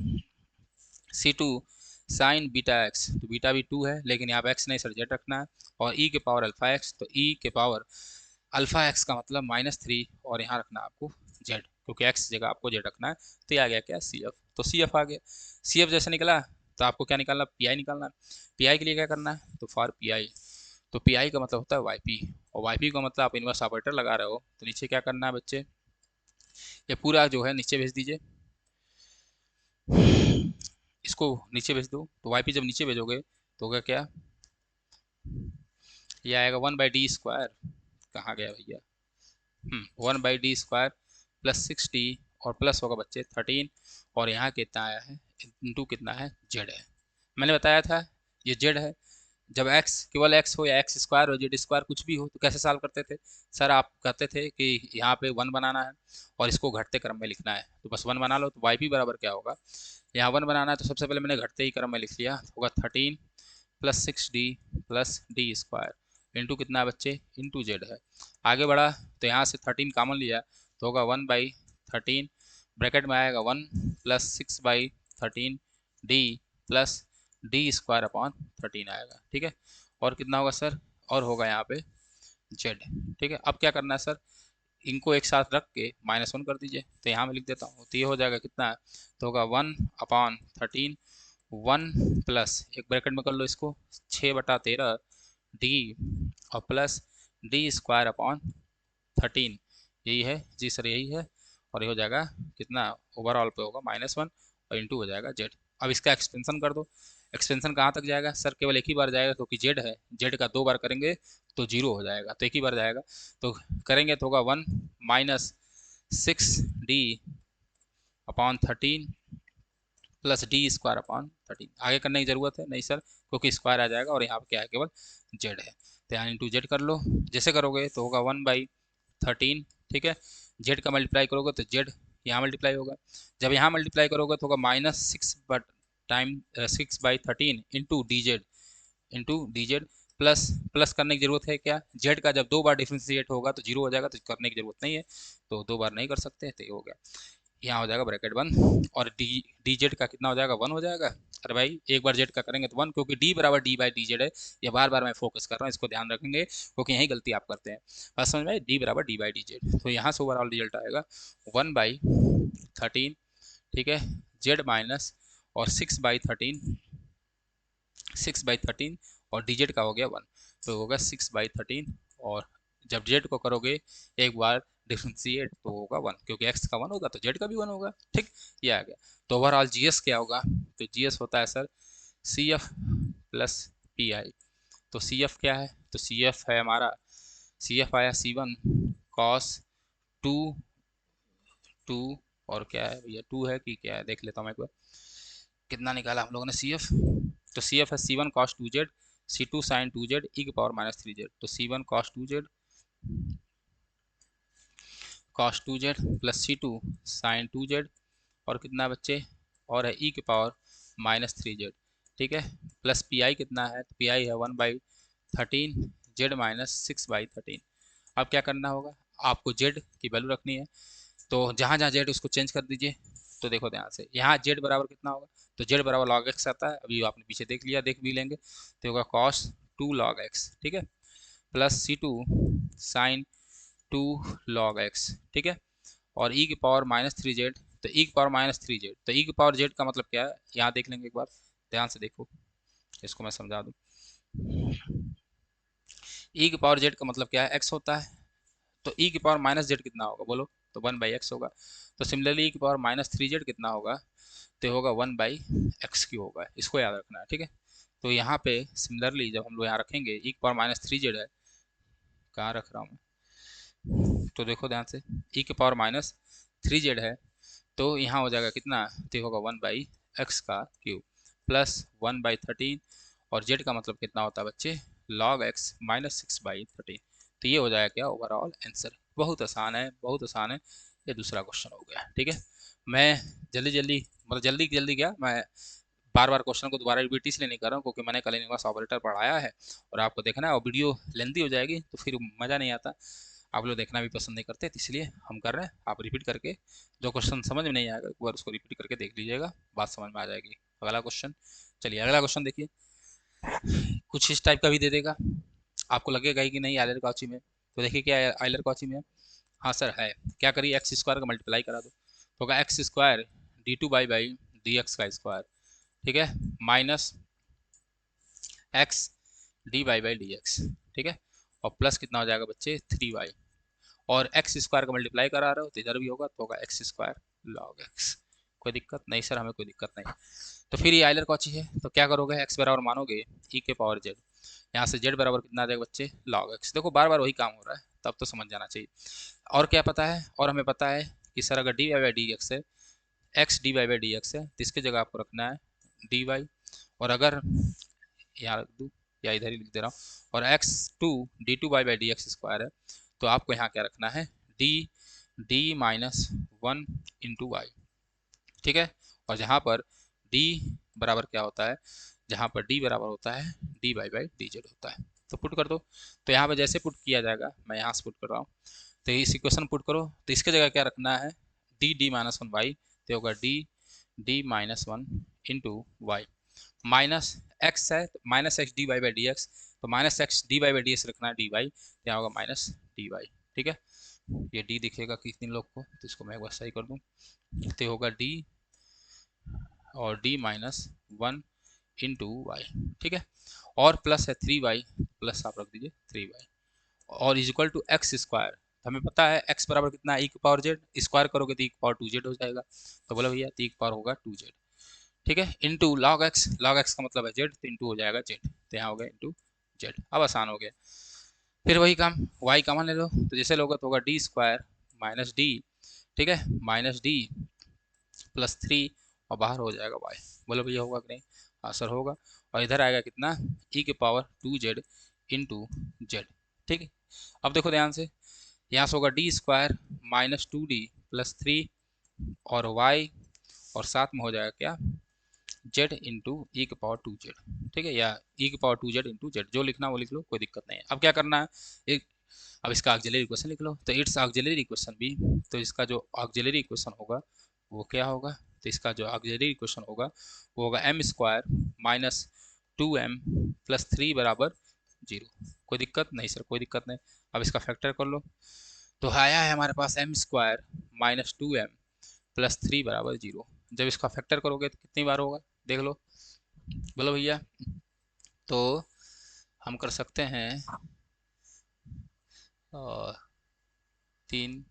C2 साइन बीटा एक्स, तो बीटा भी 2 है, लेकिन यहाँ पर एक्स नहीं सर जेड रखना है, और e के पावर अल्फा एक्स, तो e के पावर अल्फा एक्स का मतलब -3, और यहाँ रखना आपको जेड, क्योंकि एक्स जगह आपको जेड रखना है, तो ये आ गया क्या सी एफ। तो सी एफ आ गया, सी एफ जैसे निकला तो आपको क्या निकालना, पी आई निकालना है। पी आई के लिए क्या करना है, तो फॉर पी आई, तो पी आई का मतलब होता है वाई पी, और वाई पी का मतलब आप इनवर्स ऑपरेटर लगा रहे हो, तो नीचे क्या करना है बच्चे, ये पूरा जो है नीचे भेज दीजिए, इसको नीचे भेज दो, तो वाई पी जब नीचे भेजोगे तो होगा क्या, ये आएगा 1/d², कहाँ गया भैया, 1/d² प्लस 6d, और प्लस होगा बच्चे 13, और यहाँ कितना आया है इंटू कितना है जेड है। मैंने बताया था ये जेड है, जब एक्स केवल एक्स हो या एक्स स्क्वायर हो जेड स्क्वायर कुछ भी हो, तो कैसे सॉल्व करते थे सर, आप कहते थे कि यहाँ पे 1 बनाना है और इसको घटते क्रम में लिखना है, तो बस 1 बना लो, तो वाई पी बराबर क्या होगा, यहाँ 1 बनाना है, तो सबसे पहले मैंने घटते ही क्रम में लिख लिया, होगा 13 plus 6d plus d² into कितना है बच्चे, इंटू जेड है। आगे बढ़ा तो यहाँ से 13 कॉमन लिया, तो होगा 1/13, ब्रैकेट में आएगा 1 plus 6/13 D plus d² upon 13 आएगा, ठीक है। और कितना होगा सर, और होगा यहाँ पे जेड, ठीक है। अब क्या करना है सर, इनको एक साथ रख के -1 कर दीजिए, तो यहाँ मैं लिख देता हूँ, तो ये हो जाएगा कितना, तो होगा 1/13, 1 प्लस एक ब्रैकेट में कर लो इसको 6/13 डी, और प्लस d² अपॉन 13, यही है जी सर, यही है, और ये हो जाएगा कितना, ओवरऑल पे होगा -1, और इंटू हो जाएगा जेड। अब इसका एक्सपेंशन कर दो, एक्सपेंशन कहाँ तक जाएगा सर, केवल एक ही बार जाएगा, क्योंकि जेड है, जेड का 2 बार करेंगे तो 0 हो जाएगा, तो एक ही बार जाएगा, तो करेंगे तो होगा 1 -6d upon 13 plus d² upon 13, आगे करने की जरूरत है नहीं सर, क्योंकि स्क्वायर आ जाएगा, और यहाँ पे क्या है केवल जेड है, तो यहाँ इंटू जेड कर लो, जैसे करोगे तो होगा 1/13, ठीक है। जेड का मल्टीप्लाई करोगे तो जेड यहाँ मल्टीप्लाई होगा, जब यहाँ मल्टीप्लाई करोगे तो होगा -6/13 into d Z, plus plus करने की जरूरत है क्या, जेड का जब 2 बार डिफ्रेंशिएट होगा तो 0 हो जाएगा, तो करने की जरूरत नहीं है, तो 2 बार नहीं कर सकते, तो ये हो गया, यहाँ हो जाएगा ब्रैकेट 1, और डी जेड का कितना हो जाएगा 1 हो जाएगा। अरे भाई एक बार जेड का करेंगे तो 1, क्योंकि डी बराबर d/d जेड है, ये बार बार मैं फोकस कर रहा हूँ, इसको ध्यान रखेंगे, क्योंकि यही गलती आप करते हैं, बस समझ में, डी बराबर d/d जेड, तो यहाँ से ओवरऑल रिजल्ट आएगा 1/13, ठीक है, जेड माइनस और 6/13 और डी जेड का हो गया 1, तो होगा 6/13, और जब जेड को करोगे एक बार डिफ्रेंशिएट तो होगा 1, क्योंकि एक्स का 1 होगा तो जेड का भी 1 होगा, ठीक, ये आ गया। तो ओवरऑल जीएस क्या होगा, तो जीएस होता है sir C F plus P I, तो सी एफ क्या है, तो सी एफ है हमारा, सी एफ आया C1 कॉस 2 और क्या है भैया 2 है कि क्या है, देख लेता हूँ मैं एक बार, कितना निकाला हम लोगों ने सी एफ, तो सी एफ है C1 cos 2z, C2 sin 2z e की पावर -3z, तो C1 cos 2z plus C2 sin 2z, और कितना बच्चे, और है e की पावर -3z, ठीक है, प्लस पी आई कितना है, तो पी आई है 1/13 जेड माइनस 6/13। अब क्या करना होगा, आपको जेड की वैल्यू रखनी है, तो जहाँ जहाँ जेड उसको चेंज कर दीजिए, तो देखो ध्यान से, यहाँ जेड बराबर कितना होगा, तो जेड बराबर लॉग एक्स आता है, अभी आपने पीछे देख लिया, देख भी लेंगे, तो होगा cos 2 log x, ठीक है, plus C2 sin 2 log x, ठीक है, और e की पावर -3z, तो e की पावर -3z, तो e की पावर z का मतलब क्या है, यहाँ देख लेंगे एक बार, ध्यान से देखो, इसको मैं समझा दूँ, ई की पावर जेड का मतलब क्या है, एक्स होता है। तो ई की पावर माइनस जेड कितना होगा बोलो, तो 1/x होगा। तो सिमिलरली ई की पावर -3z कितना होगा, तो होगा 1/x क्यू होगा। इसको याद रखना है, ठीक है। तो यहाँ पे सिमिलरली जब हम लोग यहाँ रखेंगे ई की पावर -3z है, कहाँ रख रहा हूँ मैं, तो देखो ध्यान से, ई की पावर -3z है, तो यहाँ हो जाएगा कितना, तो होगा 1/x का क्यूब प्लस 1/13, और जेड का मतलब कितना होता है बच्चे, log x -6/13। तो ये हो जाएगा क्या, ओवरऑल आंसर। बहुत आसान है, बहुत आसान है। ये दूसरा क्वेश्चन हो गया, ठीक है। मैं जल्दी जल्दी, मतलब जल्दी जल्दी क्या, मैं बार बार क्वेश्चन को दोबारा रिपीट इसलिए नहीं कर रहा हूँ क्योंकि मैंने कल इनवर्स ऑपरेटर पढ़ाया है और आपको देखना है, और वीडियो लेंदी हो जाएगी तो फिर मज़ा नहीं आता, आप लोग देखना भी पसंद नहीं करते, तो इसलिए हम कर रहे हैं। आप रिपीट करके, जो क्वेश्चन समझ में नहीं आएगा एक बार उसको रिपीट करके देख लीजिएगा, बात समझ में आ जाएगी। अगला क्वेश्चन, चलिए अगला क्वेश्चन देखिए। कुछ इस टाइप का भी दे देगा, आपको लगेगा ही कि नहीं आइलर कॉची में, तो देखिए क्या आइलर कॉची में है। हाँ सर है, क्या करिए, एक्स स्क्वायर का मल्टीप्लाई करा दो, तो होगा x square d2 D x का स्क्वायर, ठीक है, माइनस एक्स डी एक्स, ठीक है, और प्लस कितना हो जाएगा बच्चे 3y, और एक्स स्क्वायर का मल्टीप्लाई करा रहे हो तो इधर भी होगा, तो होगा एक्स स्क्वायर लॉग एक्स। कोई दिक्कत नहीं सर, हमें कोई दिक्कत नहीं। तो फिर ये आइलर कॉची है, तो क्या करोगे, एक्स बराबर मानोगे ई के पावर जेड, यहाँ से जेड बराबर कितना आ जाएगा बच्चे, लॉग एक्स। देखो बार बार वही काम हो रहा है, तब तो समझ जाना चाहिए। और क्या पता है, और हमें पता है कि सर अगर डी एक्स है, एक्स डी एक्स है, तो इसकी जगह आपको रखना है डी वाई, और अगर यहाँ रख दूँ या इधर ही लिख दे रहा हूँ, और x two d x square है, तो आपको यहाँ क्या रखना है, डी डी -1 इंटू वाई, ठीक है। और जहाँ पर डी बराबर क्या होता है, जहाँ पर डी बराबर होता है डी जेड होता है, तो पुट कर दो। तो यहाँ पर जैसे पुट किया जाएगा, मैं यहाँ से पुट कर रहा हूँ, तो इस इक्वेशन पुट करो, तो इसके जगह क्या रखना है, डी -1 वाई, तो होगा डी-1 इंटू वाई, माइनस एक्स है, तो -x dy/dx, तो -x dy/dx रखना है dy, यहाँ होगा -dy, ठीक है। ये d दिखेगा किस दिन लोग को, तो इसको मैं एक बार सही कर दूँ, तो होगा d और d-1 इंटू वाई, ठीक है, और प्लस है 3y, प्लस आप रख दीजिए 3y, और is equal to x square, हमें पता है x बराबर कितना है, ई की पावर जेड, स्क्वायर करोगे तो ई की पावर 2z हो जाएगा, तो बोला भैया तो ई की पावर होगा 2z, ठीक है, इंटू लॉग एक्स का मतलब है जेड, तो इंटू हो जाएगा जेड, तो यहाँ हो गया इंटू जेड। अब आसान हो गया। फिर वही काम, वाई कॉमन ले लो, तो जैसे लोगे तो होगा डी स्क्वायर माइनस डी, ठीक है, माइनस डी प्लस 3, और बाहर हो जाएगा वाई। बोलो भैया होगा कि नहीं, हाँ सर होगा। और इधर आएगा कितना, ई के पावर 2z इंटू जेड, ठीक है। अब देखो ध्यान से, यहाँ से होगा डी स्क्वायर -2d प्लस 3 और वाई, और साथ में हो जाएगा क्या, जेड इंटू ई के पावर 2z, ठीक है, या ई के पावर 2z इंटू जेड, जो लिखना वो लिख लो, कोई दिक्कत नहीं है। अब क्या करना है, एक, अब इसका ऑक्सिलरी इक्वेशन लिख लो, तो इट्स ऑक्सिलरी इक्वेशन भी, तो इसका जो ऑक्सिलरी इक्वेशन होगा वो क्या होगा, तो इसका जो ऑक्सिलरी इक्वेशन होगा वो होगा एम स्क्वायर -2m प्लस 3 बराबर 0। कोई दिक्कत नहीं सर, कोई दिक्कत नहीं। अब इसका फैक्टर कर लो, तो आया है हमारे पास एम स्क्वायर -2m प्लस 3 बराबर 0। जब इसका फैक्टर करोगे तो कितनी बार होगा, देख लो, बोलो भैया। तो हम कर सकते हैं 3,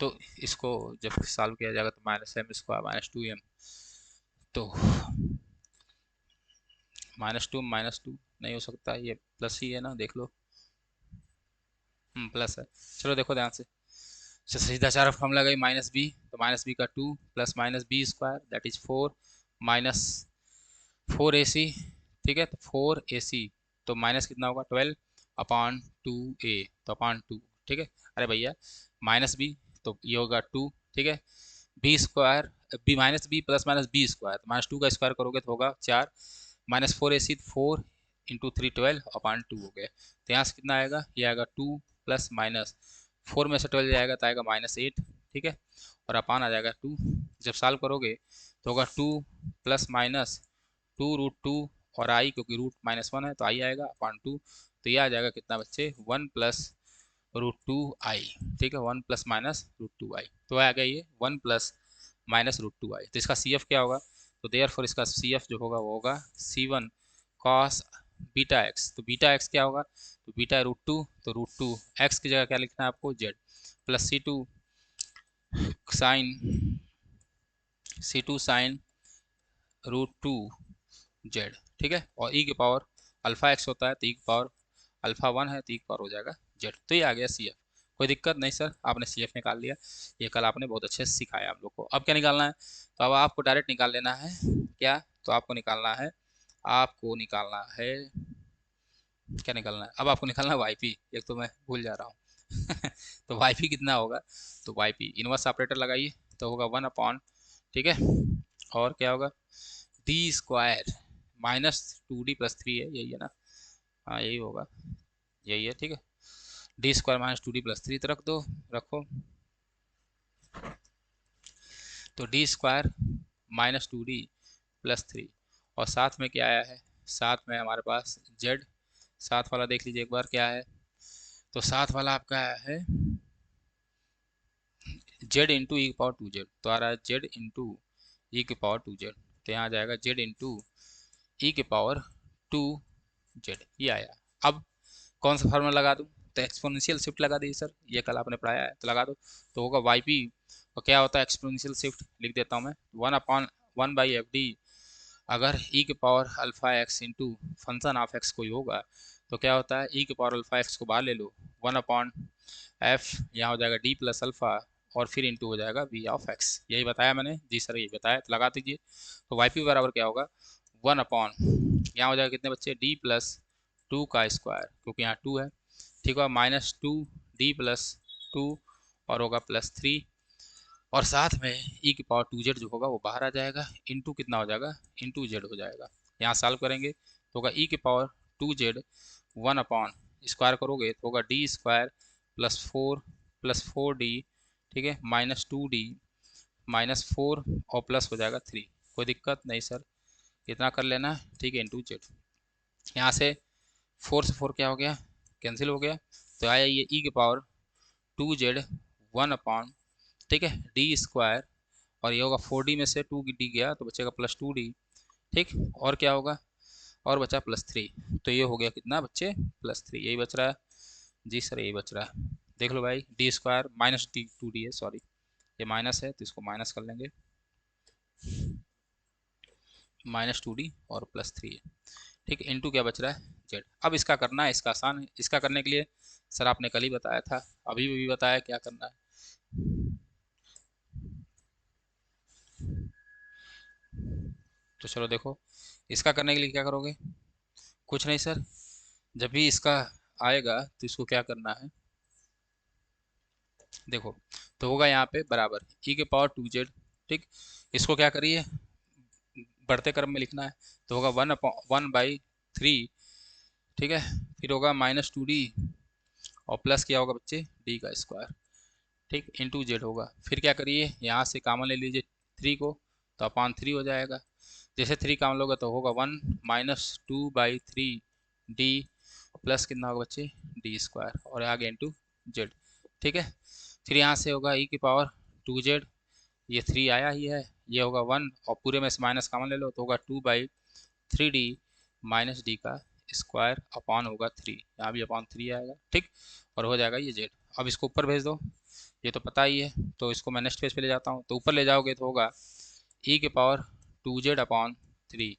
तो इसको जब सॉल्व किया जाएगा तो -m² तो -2 नहीं हो सकता, ये प्लस ही है ना, देख लो, प्लस है। चलो देखो ध्यान से, सीधा चार फॉर्मूला गई -b, तो -b का 2 plus -b² that is 4 minus 4ac, ठीक है, तो 4ac, तो माइनस कितना होगा 12/2a, तो अपॉन 2, ठीक है। अरे भैया -b, तो ये होगा 2, ठीक है, b square, b -b plus -b², तो -2 का स्क्वायर करोगे तो होगा 4, -4ac 4 इंटू 3 12/2 हो गया। तो यहाँ से कितना आएगा, ये आएगा 2 प्लस माइनस 4 में से 12 जाएगा तो आएगा -8, ठीक है, और अपान आ जाएगा 2। जब सॉल्व करोगे तो होगा 2 प्लस माइनस 2√2, और आई क्योंकि रूट -1 है तो आई आएगा अपॉन 2, तो ये आ जाएगा कितना बच्चे 1 प्लस √2i, ठीक है, 1 प्लस माइनस √2i, तो आ गया ये 1 प्लस माइनस √2i। तो इसका सी एफ क्या होगा, तो देयरफॉर इसका सी एफ जो होगा वो होगा C1 cos बीटा एक्स, तो बीटा एक्स क्या होगा, तो बीटा √2, तो √2 एक्स की जगह क्या लिखना है आपको, z, plus sine C2 sine √2 z, ठीक है। और ई के पावर अल्फा एक्स होता है तो ई की पावर अल्फा 1 है तो ई की पावर हो जाएगा जेड। तो ये आ गया सी एफ। कोई दिक्कत नहीं सर, आपने सी एफ निकाल लिया, ये कल आपने बहुत अच्छे से सिखाया आप लोग को। अब क्या निकालना है, तो अब आपको डायरेक्ट निकाल लेना है क्या, तो आपको निकालना है, आपको निकालना है, क्या निकालना है, अब आपको निकालना है वाई पी, एक तो मैं भूल जा रहा हूँ तो वाई पी कितना होगा, तो वाई पी इनवर्स ऑपरेटर लगाइए तो होगा 1 अपॉन, ठीक है, और क्या होगा, डी स्क्वायर -2d+3 है, यही है ना, हाँ यही होगा, यही है, ठीक है। डी स्क्वायर -2d+3 तो रख दो, रखो, तो डी स्क्वायर -2d+3, और साथ में क्या आया है, साथ में हमारे पास जेड, साथ वाला देख लीजिए एक बार क्या है, तो साथ वाला आपका आया है जेड इंटू ई की पावर 2z, तो आ रहा है जेड इंटू ई की पावर 2z, तो यहाँ आ जाएगा जेड इंटू ई की पावर 2z, ये आया। अब कौन सा फार्मूला लगा दूँ, तो एक्सपोनेंशियल शिफ्ट लगा दीजिए सर, ये कल आपने पढ़ाया है तो लगा दो, तो होगा वाई पी, और क्या होता है एक्सपोनेंशियल शिफ्ट, लिख देता हूँ मैं, 1/1/FD, अगर ई के power alpha x into function of x कोई होगा तो क्या होता है, ई के पावर अल्फा एक्स को बाहर ले लो, 1/f, यहाँ हो जाएगा डी प्लस अल्फा, और फिर इंटू हो जाएगा वी ऑफ एक्स, यही बताया मैंने जी सर, यही बताया, तो लगा दीजिए, तो वाई पी बराबर क्या होगा, 1 अपॉन, यहाँ हो जाएगा कितने बच्चे, डी प्लस 2 का स्क्वायर, क्योंकि यहाँ 2 है, ठीक है, -2d+2, और होगा +3, और साथ में ई की पावर 2z जो होगा वो बाहर आ जाएगा, इंटू कितना हो जाएगा, इंटू जेड हो जाएगा, यहाँ सॉल्व करेंगे तो होगा ई की पावर 2z 1 अपॉन, स्क्वायर करोगे तो होगा डी स्क्वायर +4 डी, ठीक है, -2d -4, और प्लस हो जाएगा 3, कोई दिक्कत नहीं सर, इतना कर लेना, ठीक है, इंटू जेड, यहाँ से 4 से 4 क्या हो गया, कैंसिल हो गया, तो आया ये ई की पावर 2z 1 अपॉन, ठीक है, डी स्क्वायर, और ये होगा 4d में से 2d गया तो बचेगा +2d, ठीक, और क्या होगा, और बचा +3, तो ये हो गया कितना बच्चे, +3, यही बच रहा है जी सर, यही बच रहा है, देख लो भाई, डी स्क्वायर -2d है, सॉरी ये माइनस है तो इसको माइनस कर लेंगे, -2d और +3 है, ठीक है, इंटू क्या बच रहा है, जेड। अब इसका करना है, इसका आसान है, इसका करने के लिए सर आपने कल ही बताया था, अभी भी बताया क्या करना है, तो चलो देखो, इसका करने के लिए क्या करोगे, कुछ नहीं सर, जब भी इसका आएगा तो इसको क्या करना है, देखो, तो होगा यहाँ पे बराबर ई के पावर 2z, ठीक, इसको क्या करिए, बढ़ते क्रम में लिखना है, तो होगा 1/3, ठीक है, फिर होगा -2d, और प्लस क्या होगा बच्चे, डी का स्क्वायर, ठीक, इंटू जेड होगा, फिर क्या करिए, यहाँ से कॉमन ले लीजिए 3 को, तो अपॉन 3 हो जाएगा, जैसे 3 कॉमन लोगे तो होगा 1 -2/3 डी, प्लस कितना होगा बच्चे, डी स्क्वायर, और आगे इंटू जेड, ठीक है, फिर यहाँ से होगा ई की पावर 2z, ये 3 आया ही है, ये होगा 1, और पूरे में से माइनस कॉमन ले लो तो होगा 2/3d माइनस डी का स्क्वायर, अपॉन होगा 3, यहाँ भी अपॉन 3 आएगा, ठीक, और हो जाएगा ये जेड। अब इसको ऊपर भेज दो, ये तो पता ही है, तो इसको मैं नेक्स्ट पेज पे ले जाता हूँ, तो ऊपर ले जाओगे तो होगा ई के पावर 2z/3,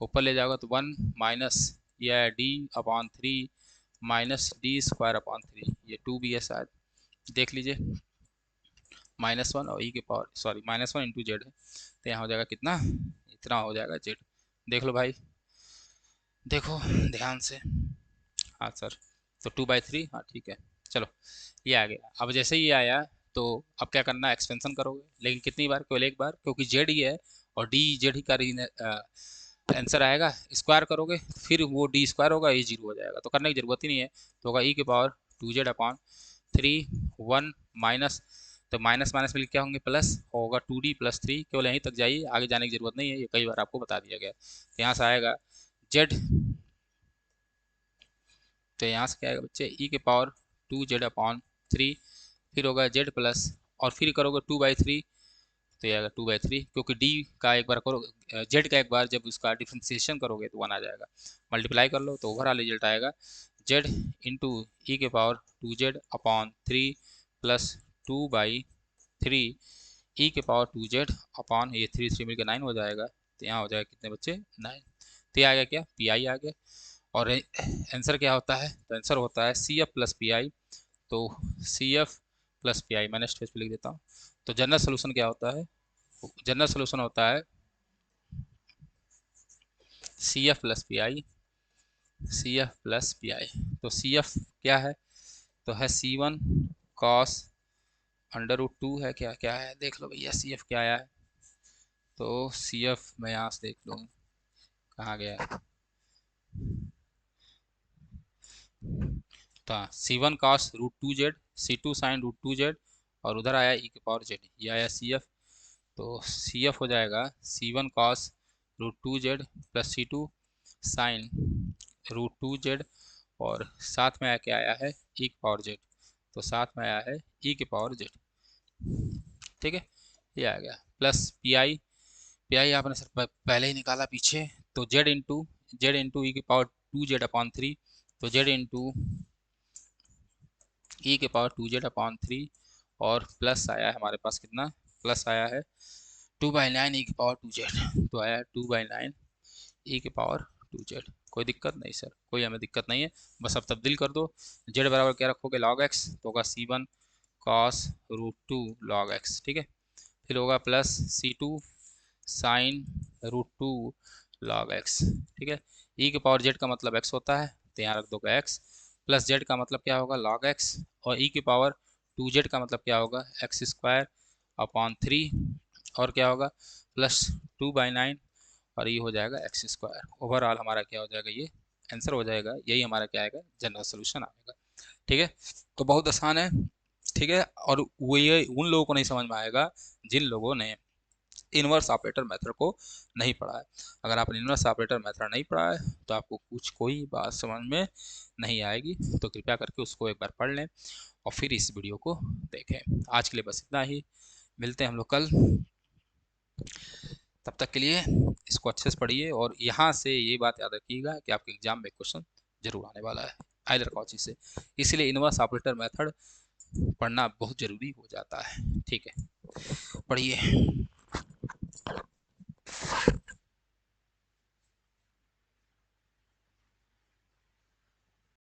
ऊपर ले जाओगे तो 1 माइनस या d/3 -d स्क्वायर अपॉन 3, ये 2 भी है शायद, देख लीजिए, -1, और ई के पावर सॉरी -1 इंटू जेड है, तो यहाँ हो जाएगा कितना, इतना हो जाएगा जेड, देख लो भाई, देखो ध्यान से, हाँ सर, तो 2/3, हाँ ठीक है, चलो ये आ गया। अब जैसे ही ये आया तो अब क्या करना है, एक्सपेंशन करोगे, लेकिन कितनी बार, केवल एक बार, क्योंकि जेड ही है और डी जेड ही का आंसर आएगा, स्क्वायर करोगे फिर वो डी स्क्वायर होगा, ये 0 हो जाएगा, तो करने की जरूरत ही नहीं है, तो होगा ई के पावर 2z/3, 1 माइनस, तो माइनस माइनस में क्या होंगे, प्लस होगा 2d+3, केवल यहीं तक जाइए, आगे जाने की जरूरत नहीं है, ये कई बार आपको बता दिया गया, तो यहाँ से आएगा जेड, तो यहाँ से क्या आएगा बच्चे, ई के पावर 2z/3, फिर होगा जेड प्लस, और फिर करोगे 2/3, तो ये आएगा 2/3, क्योंकि डी का एक बार करो, जेड का एक बार जब उसका डिफ्रेंसिएशन करोगे तो 1 आ जाएगा, मल्टीप्लाई कर लो तो ओवरऑल रिजल्ट आएगा जेड इंटू ई के पावर 2z अपॉन 3 प्लस 2/3 ई के पावर 2z अपॉन ये 3 3 मिलकर 9 हो जाएगा। तो यहाँ हो जाएगा कितने बच्चे 9। तो ये आ गया क्या, पी आई आ गया। और आंसर क्या होता है, तो आंसर होता है C F plus P I. तो C F plus P i, मैंने स्टेज पे लिख देता हूँ। तो जनरल सोल्यूशन क्या होता है, जनरल सोल्यूशन होता है C F plus P I, C F plus P I. तो सी एफ क्या है, तो है C1 कॉस √2 है, क्या क्या है देख लो भैया, सी एफ क्या आया है। तो सी एफ मैं यहाँ से देख लूँ कहाँ गया है, तो C1 cos √2z, C2 sign √2z, और उधर आया ई के पावर जेड, ये आया सी एफ। तो सी एफ हो जाएगा C1 cos √2z plus C2 sign √2z, और साथ में आया क्या आया है ई के पावर जेड, तो साथ में आया है ई के पावर जेड। ठीक है, ये आ गया plus P I, P I आपने सर पहले ही निकाला पीछे। तो जेड इंटू ई के पावर 2z/3, तो जेड इंटू ई के पावर 2z/3, और प्लस आया है हमारे पास कितना, प्लस आया है 2/9 ई के पावर 2z, तो आया 2/9 ई के पावर 2z। कोई दिक्कत नहीं सर, कोई हमें दिक्कत नहीं है, बस अब तब्दील कर दो। जेड बराबर क्या रखोगे, log x, तो होगा C1 cos √2 log x। ठीक है, फिर होगा plus C2 sine √2 log x। ठीक है, ई के पावर जेड का मतलब x होता है, तो यहाँ रख दोगे x, प्लस जेड का मतलब क्या होगा log x, और ई के पावर 2z का मतलब क्या होगा x² अपॉन 3, और क्या होगा प्लस 2/9, और ये हो जाएगा x²। ओवरऑल हमारा क्या हो जाएगा, ये आंसर हो जाएगा, यही हमारा क्या आएगा, जनरल सोल्यूशन आएगा। ठीक है, तो बहुत आसान है। ठीक है, और वो ये उन लोगों को नहीं समझ में आएगा जिन लोगों ने इनवर्स ऑपरेटर मेथड को नहीं पढ़ा है। अगर आपने इनवर्स ऑपरेटर मेथड नहीं पढ़ा है तो आपको कुछ कोई बात समझ में नहीं आएगी, तो कृपया करके उसको एक बार पढ़ लें और फिर इस वीडियो को देखें। आज के लिए बस इतना ही, मिलते हैं हम लोग कल। तब तक के लिए इसको अच्छे से पढ़िए, और यहाँ से ये बात याद रखिएगा कि आपके एग्जाम में क्वेश्चन जरूर आने वाला है आइदर कॉची से, इसलिए इनवर्स ऑपरेटर मेथड पढ़ना बहुत जरूरी हो जाता है। ठीक है, पढ़िए।